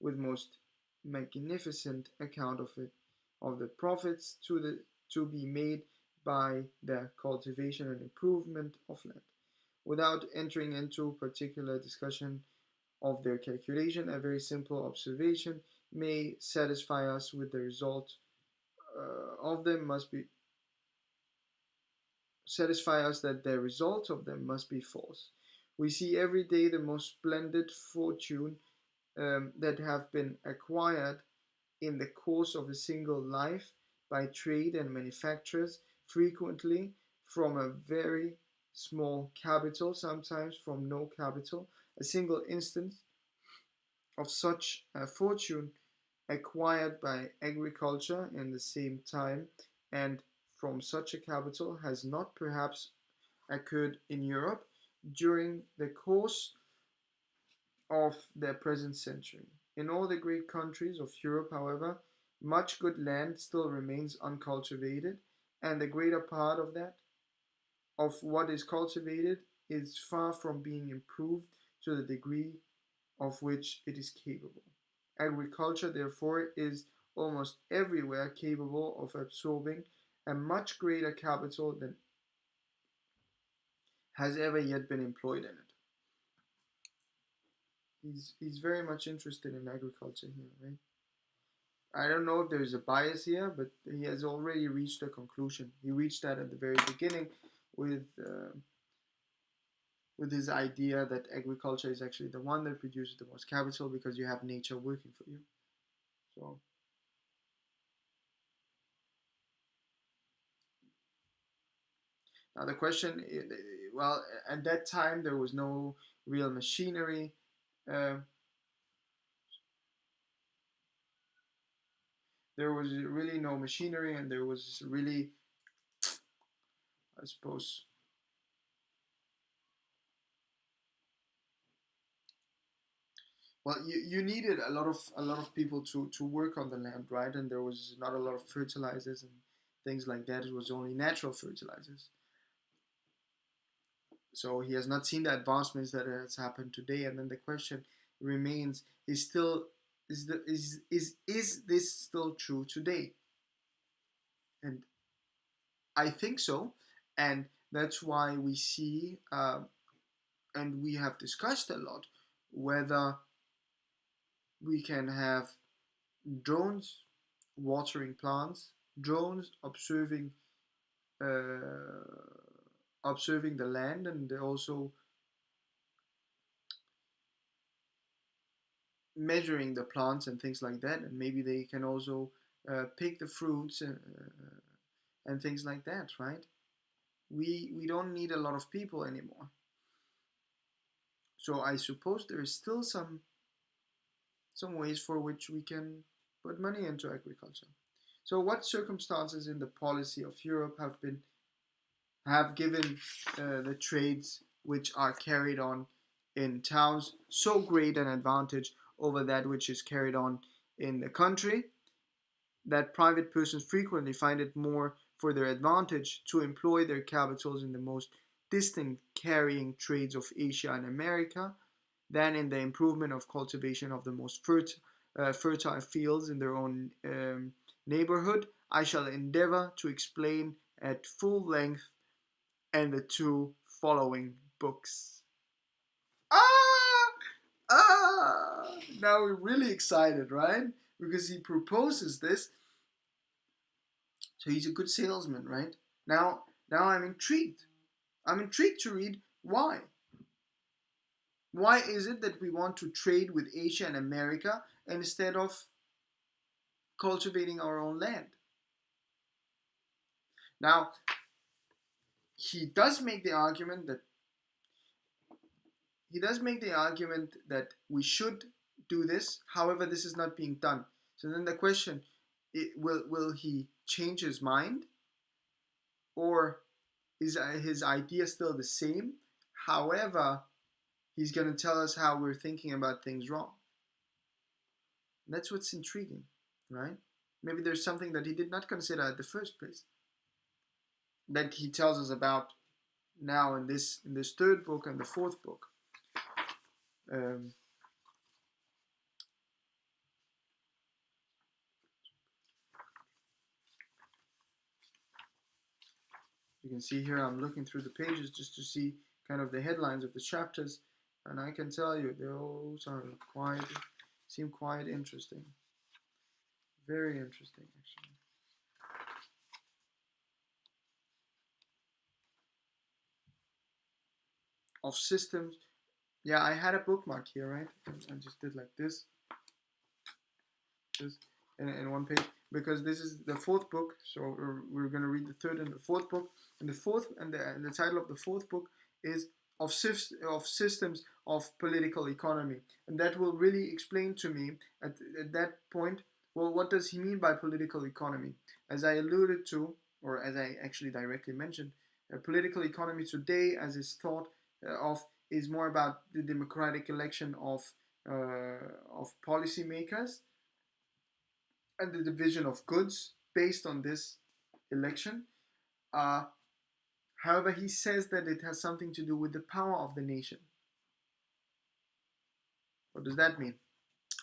with most magnificent account of it, of the profits to be made by the cultivation and improvement of land. Without entering into particular discussion of their calculation, a very simple observation may satisfy us with the result of them must be satisfy us that the result of them must be false. We see every day the most splendid fortune that have been acquired in the course of a single life by trade and manufactures, frequently from a very small capital, sometimes from no capital. A single instance of such a fortune acquired by agriculture in the same time and from such a capital has not perhaps occurred in Europe during the course of the present century. In all the great countries of Europe, however, much good land still remains uncultivated, and the greater part of what is cultivated is far from being improved to the degree of which it is capable. Agriculture, therefore, is almost everywhere capable of absorbing a much greater capital than has ever yet been employed in it. He's very much interested in agriculture here, right? I don't know if there's a bias here, but he has already reached a conclusion. He reached that at the very beginning with with his idea that agriculture is actually the one that produces the most capital because you have nature working for you. So now the question, well, at that time there was no real machinery. Uh, there was really no machinery, and there was really, I suppose, well, you needed a lot of people to work on the land, right? And there was not a lot of fertilizers and things like that. It was only natural fertilizers. So he has not seen the advancements that has happened today. And then the question remains: is still is this still true today? And I think so, and that's why we see, and we have discussed a lot, whether we can have drones watering plants, drones uh, observing the land, and also measuring the plants and things like that. And maybe they can also pick the fruits and things like that, right? We don't need a lot of people anymore. So I suppose there is still some ways for which we can put money into agriculture. So what circumstances in the policy of Europe have given the trades which are carried on in towns so great an advantage over that which is carried on in the country, that private persons frequently find it more for their advantage to employ their capitals in the most distant carrying trades of Asia and America than in the improvement of cultivation of the most fertile fields in their own neighborhood. I shall endeavor to explain at full length and the two following books. Ah! Ah! Now we're really excited, right? Because he proposes this. So he's a good salesman, right? Now I'm intrigued. I'm intrigued to read why. Why is it that we want to trade with Asia and America instead of cultivating our own land? Now, he does make the argument that we should do this. However, this is not being done. So then the question, will he change his mind, or is his idea still the same? However, he's going to tell us how we're thinking about things wrong. And that's what's intriguing, right? Maybe there's something that he did not consider at the first place that he tells us about now in this third book and the fourth book. Um, you can see here I'm looking through the pages just to see kind of the headlines of the chapters, and I can tell you those are seem quite interesting. Very interesting, actually. Of systems. Yeah, I had a bookmark here, right? I just did like this in one page, because this is the fourth book. So we're going to read the third and the fourth book. And the title of the fourth book is of systems of political economy, and that will really explain to me at that point. Well, what does he mean by political economy? As I alluded to, or as I actually directly mentioned, political economy today, as is thought of, is more about the democratic election of policymakers and the division of goods based on this election. Uh, However, he says that it has something to do with the power of the nation. What does that mean?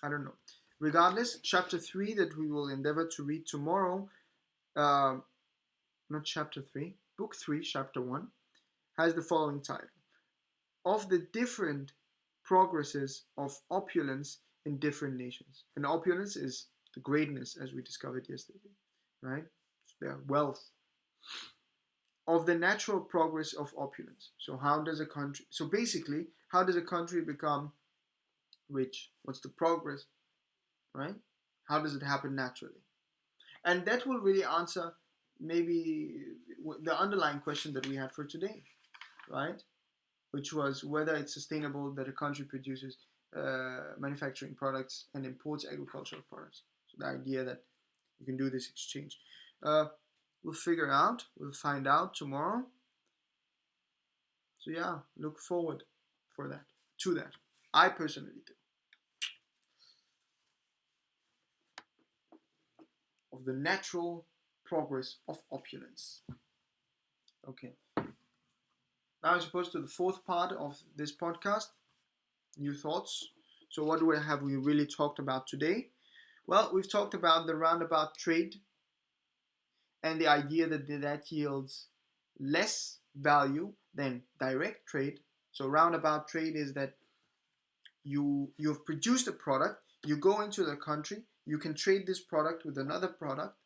I don't know. Regardless, chapter 3 that we will endeavor to read tomorrow, uh, not chapter 3, book 3, chapter 1, has the following title: Of the different progresses of opulence in different nations. And opulence is the greatness, as we discovered yesterday, right? It's their wealth. of the natural progress of opulence. So how does a country, so basically, how does a country become rich? What's the progress, right? How does it happen naturally? And that will really answer maybe the underlying question that we had for today, right? Which was whether it's sustainable that a country produces manufacturing products and imports agricultural products. So the idea that you can do this exchange. Uh, we'll find out tomorrow. So yeah, look forward for that, to that. I personally do. Of the natural progress of opulence. Okay. Now I suppose to the fourth part of this podcast, new thoughts. So what have we really talked about today? Well, we've talked about the roundabout trade and the idea that that yields less value than direct trade. So roundabout trade is that you've produced a product, you go into the country, you can trade this product with another product,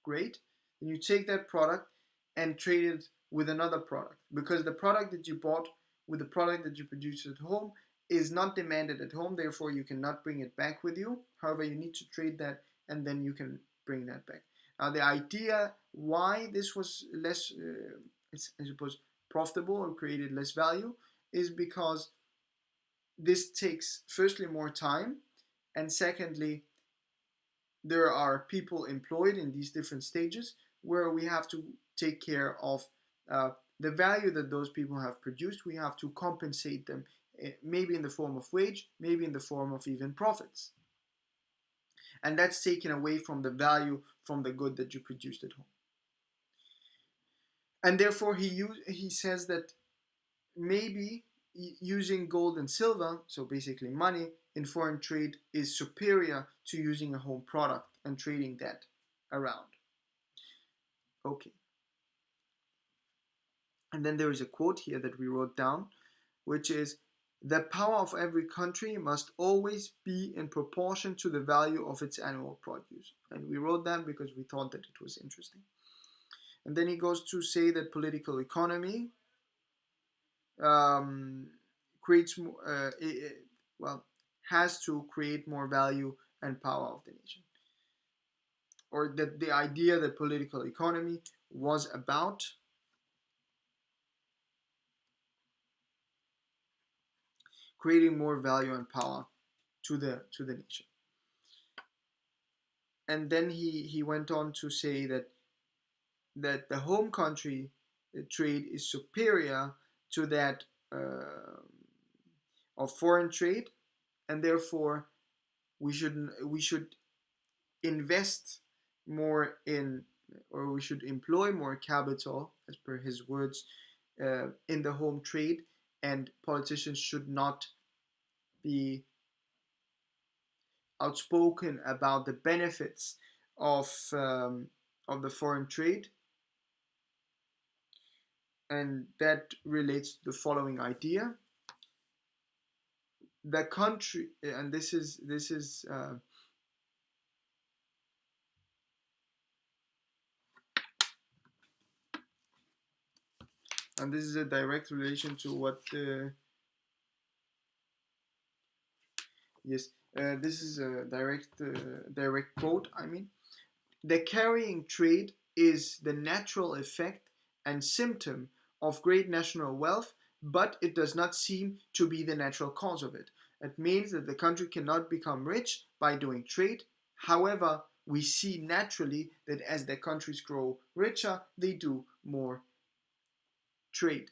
great. Then you take that product and trade it with another product because the product that you bought with the product that you produced at home is not demanded at home, therefore you cannot bring it back with you. However, you need to trade that and then you can bring that back. Now, the idea why this was less, I suppose, profitable or created less value is because this takes, firstly, more time, and secondly, there are people employed in these different stages where we have to take care of the value that those people have produced. We have to compensate them, maybe in the form of wage, maybe in the form of even profits. And that's taken away from the value from the good that you produced at home. And therefore, he says that maybe using gold and silver, so basically money, in foreign trade is superior to using a home product and trading that around. Okay. And then there is a quote here that we wrote down, which is, the power of every country must always be in proportion to the value of its annual produce. And we wrote that because we thought that it was interesting. And then he goes to say that political economy creates, well, has to create more value and power of the nation. Or that the idea that political economy was about creating more value and power to the nation. And then he went on to say that the home country trade is superior to that of foreign trade, and therefore we should invest more in, or we should employ more capital, as per his words, in the home trade, and politicians should not be outspoken about the benefits of the foreign trade. And that relates to the following idea: the country, and this is and this is a direct relation to what yes, this is a direct quote. I mean, the carrying trade is the natural effect and symptom of great national wealth, but it does not seem to be the natural cause of it. It means that the country cannot become rich by doing trade. However, we see naturally that as the countries grow richer, they do more trade.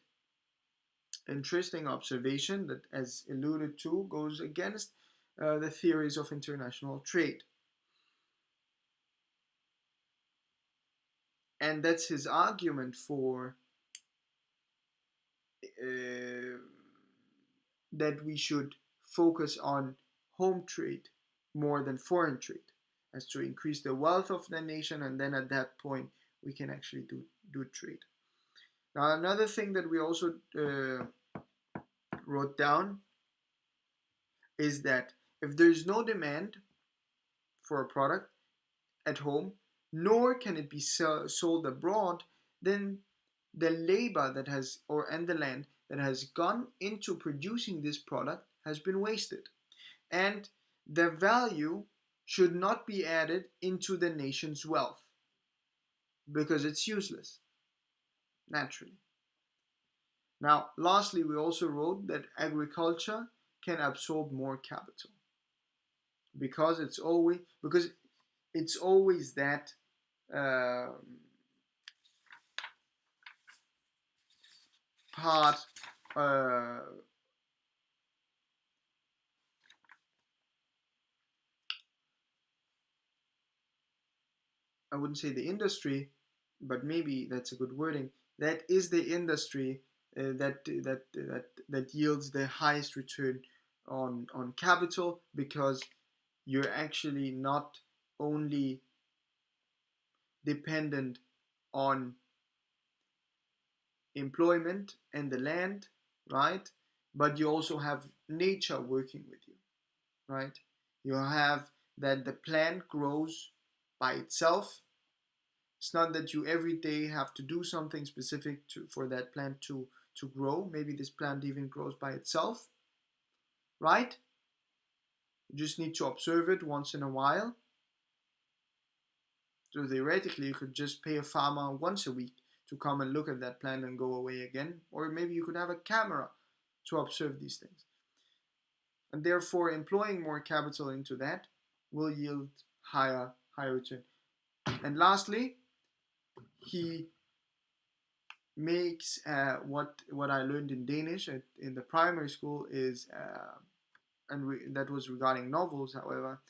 Interesting observation that, as alluded to, goes against the theories of international trade. And that's his argument for that we should focus on home trade more than foreign trade, as to increase the wealth of the nation, and then at that point we can actually do trade. Now, another thing that we also wrote down is that if there is no demand for a product at home, nor can it be sold abroad, then the labor that has, or and the land that has gone into producing this product has been wasted. And the value should not be added into the nation's wealth because it's useless, naturally. Now, lastly, we also wrote that agriculture can absorb more capital because it's always that uh, part. Uh, I wouldn't say the industry, but maybe that's a good wording. That is the industry that yields the highest return on capital, because you're actually not only dependent on employment and the land, right? But you also have nature working with you, right? You have that the plant grows by itself. It's not that you every day have to do something specific for that plant to grow. Maybe this plant even grows by itself, right? You just need to observe it once in a while. So theoretically, you could just pay a farmer once a week to come and look at that plant and go away again. Or maybe you could have a camera to observe these things. And therefore, employing more capital into that will yield higher return. And lastly, he makes what I learned in Danish in the primary school is, that was regarding novels, however,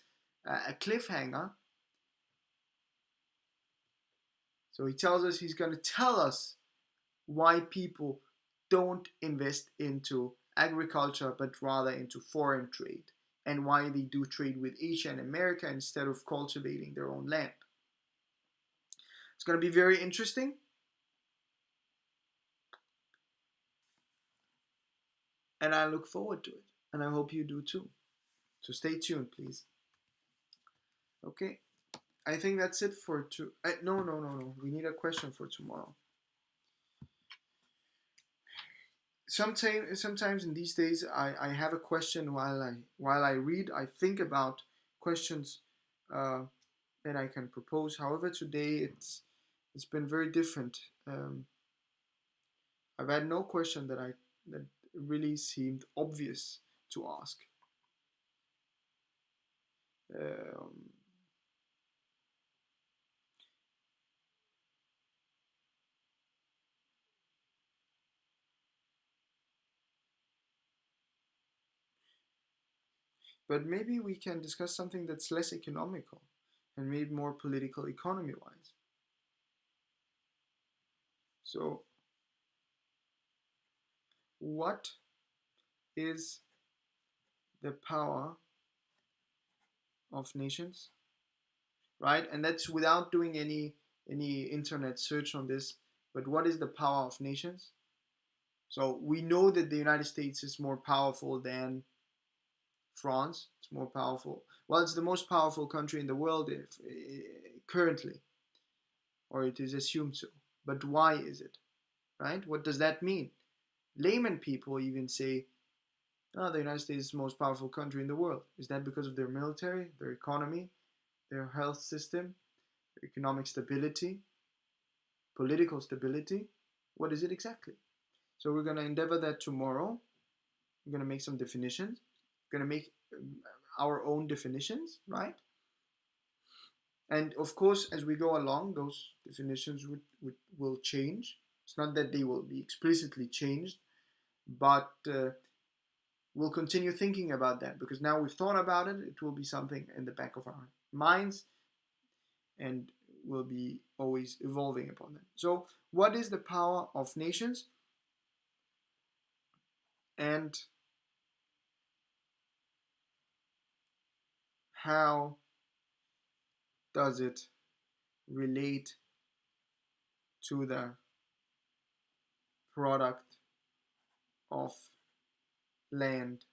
a cliffhanger. So he tells us he's going to tell us why people don't invest into agriculture but rather into foreign trade, and why they do trade with Asia and America instead of cultivating their own land. It's going to be very interesting. And I look forward to it. And I hope you do too. So stay tuned, please. Okay. I think that's it for no. We need a question for tomorrow. Sometimes in these days I have a question while I read. I think about questions uh, that I can propose. However, today it's been very different. I've had no question that really seemed obvious to ask. Um, but maybe we can discuss something that's less economical and maybe more political economy wise. So, what is the power of nations? Right? And that's without doing any internet search on this. But what is the power of nations? So we know that the United States is more powerful than France. It's more powerful. Well, it's the most powerful country in the world currently, or it is assumed so. But why is it? Right? What does that mean? Layman people even say, oh, the United States is the most powerful country in the world. Is that because of their military, their economy, their health system, their economic stability, political stability? What is it exactly? So we're going to endeavor that tomorrow. We're going to make some definitions. We're going to make our own definitions, right? And of course, as we go along, those definitions will change. It's not that they will be explicitly changed, but we'll continue thinking about that, because now we've thought about it. It will be something in the back of our minds, and we'll be always evolving upon that. So, what is the power of nations, and how does it relate to the product of land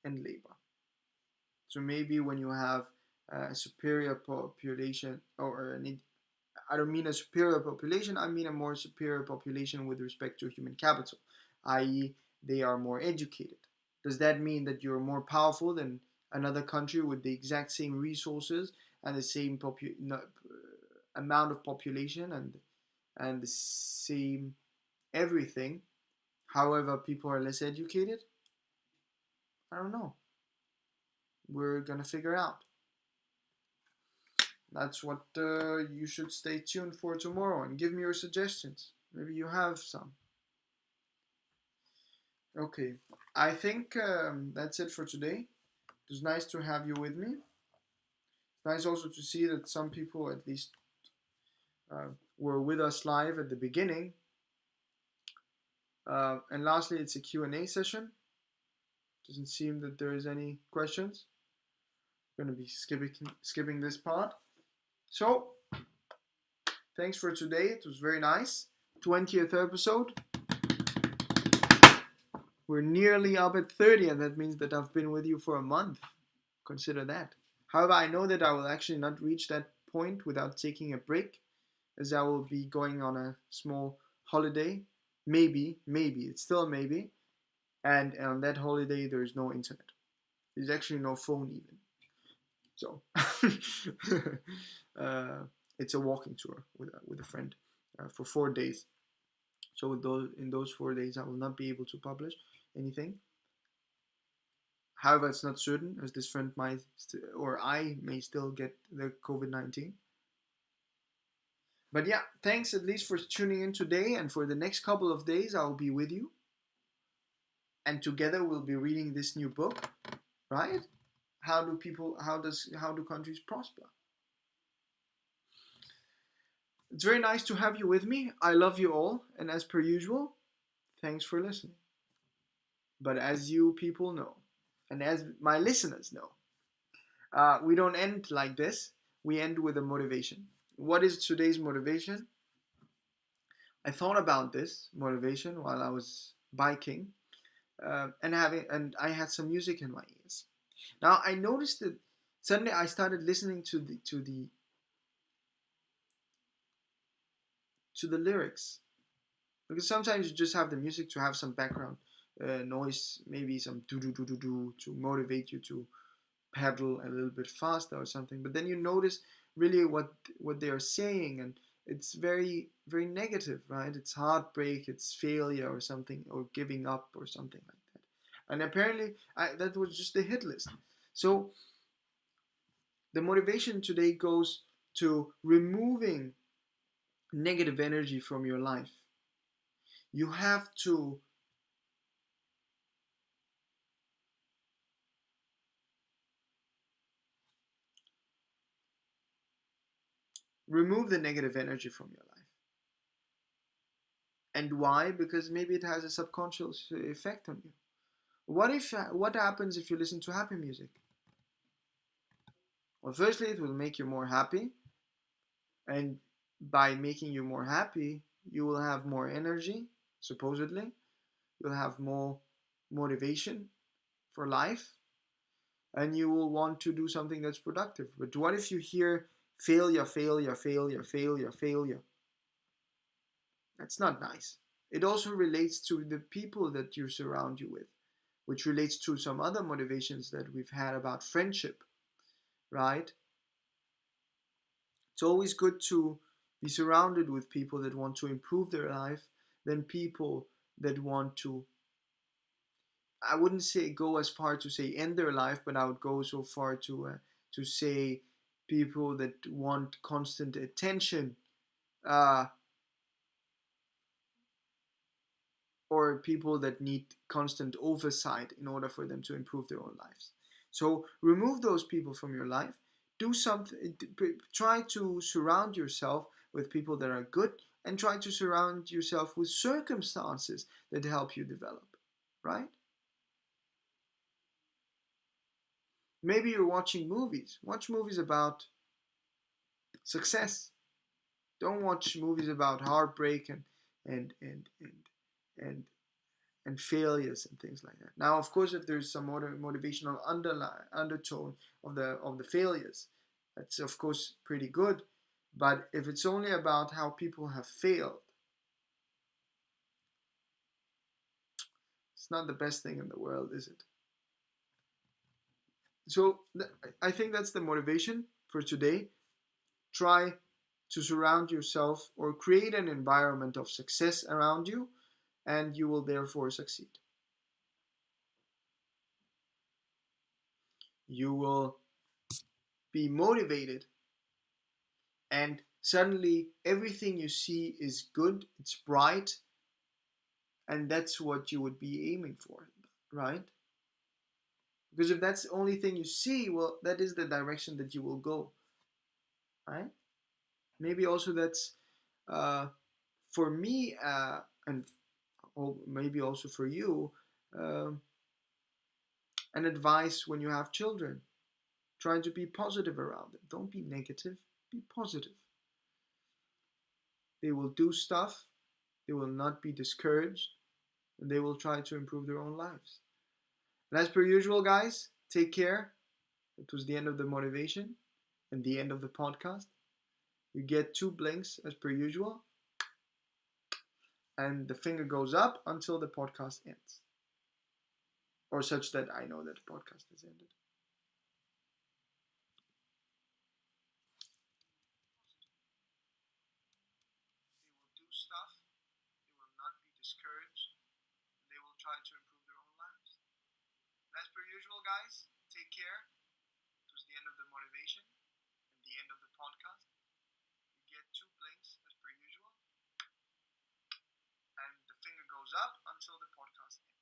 and labor? So maybe when you have a superior population, or I don't mean a superior population, I mean a more superior population with respect to human capital, i.e., they are more educated. Does that mean that you're more powerful than another country with the exact same resources and the same amount of population and the same everything? However, people are less educated? I don't know. We're gonna figure out. That's what you should stay tuned for tomorrow and give me your suggestions. Maybe you have some. Okay, I think that's it for today. It was nice to have you with me. It's nice also to see that some people at least uh, were with us live at the beginning. And lastly, it's a Q&A session. Doesn't seem that there is any questions. I'm going to be skipping this part. So, thanks for today. It was very nice. 20th episode. We're nearly up at 30, and that means that I've been with you for a month. Consider that. However, I know that I will actually not reach that point without taking a break, as I will be going on a small holiday. Maybe, it's still a maybe. And on that holiday, there is no internet. There's actually no phone even. So, it's a walking tour with a friend for 4 days. So in those 4 days, I will not be able to publish anything. However, it's not certain, as this friend might, or I may still get the COVID-19. But yeah, thanks at least for tuning in today, and for the next couple of days, I'll be with you. And together we'll be reading this new book, right? How do countries prosper? It's very nice to have you with me. I love you all, and as per usual, thanks for listening. But as you people know, and as my listeners know, we don't end like this. We end with a motivation. What is today's motivation? I thought about this motivation while I was biking, and I had some music in my ears. Now I noticed that suddenly I started listening to the lyrics, because sometimes you just have the music to have some background noise, maybe some do do do do do to motivate you to pedal a little bit faster or something. But then you notice really what they are saying, and it's very very negative, right? It's heartbreak, it's failure or something, or giving up or something like that. And apparently that was just the hit list. So the motivation today goes to removing negative energy from your life. You have to remove the negative energy from your life. And why? Because maybe it has a subconscious effect on you. What happens if you listen to happy music? Well, firstly, it will make you more happy, and by making you more happy, you will have more energy, supposedly. You'll have more motivation for life, and you will want to do something that's productive. But what if you hear failure, failure, failure, failure, failure? That's not nice. It also relates to the people that you surround you with, which relates to some other motivations that we've had about friendship, right? It's always good to be surrounded with people that want to improve their life than people that want to, I wouldn't say go as far to say end their life, but I would go so far to say people that want constant attention, uh, or people that need constant oversight in order for them to improve their own lives. So remove those people from your life. Do something. Try to surround yourself with people that are good, and try to surround yourself with circumstances that help you develop. Right? Maybe you're watching movies. Watch movies about success. Don't watch movies about heartbreak and and and and and failures and things like that. Now, of course, if there's some motivational undertone of the failures, that's of course pretty good. But if it's only about how people have failed, it's not the best thing in the world, is it? So I think that's the motivation for today. Try to surround yourself or create an environment of success around you, and you will therefore succeed. You will be motivated, and suddenly everything you see is good, it's bright, and that's what you would be aiming for, right? Because if that's the only thing you see, well, that is the direction that you will go, right? Maybe also that's uh, for me, and maybe also for you, um, an advice when you have children. Trying to be positive around them. Don't be negative, be positive. They will do stuff, they will not be discouraged, and they will try to improve their own lives. And as per usual, guys, take care. It was the end of the motivation and the end of the podcast. You get 2 blinks as per usual, and the finger goes up until the podcast ends, or such that I know that the podcast has ended. They will do stuff, they will not be discouraged, and they will try to improve their own lives. And as per usual, guys, take care. It was the end of the motivation and the end of the podcast. You get 2 blinks as per usual, and the finger goes up until the podcast ends.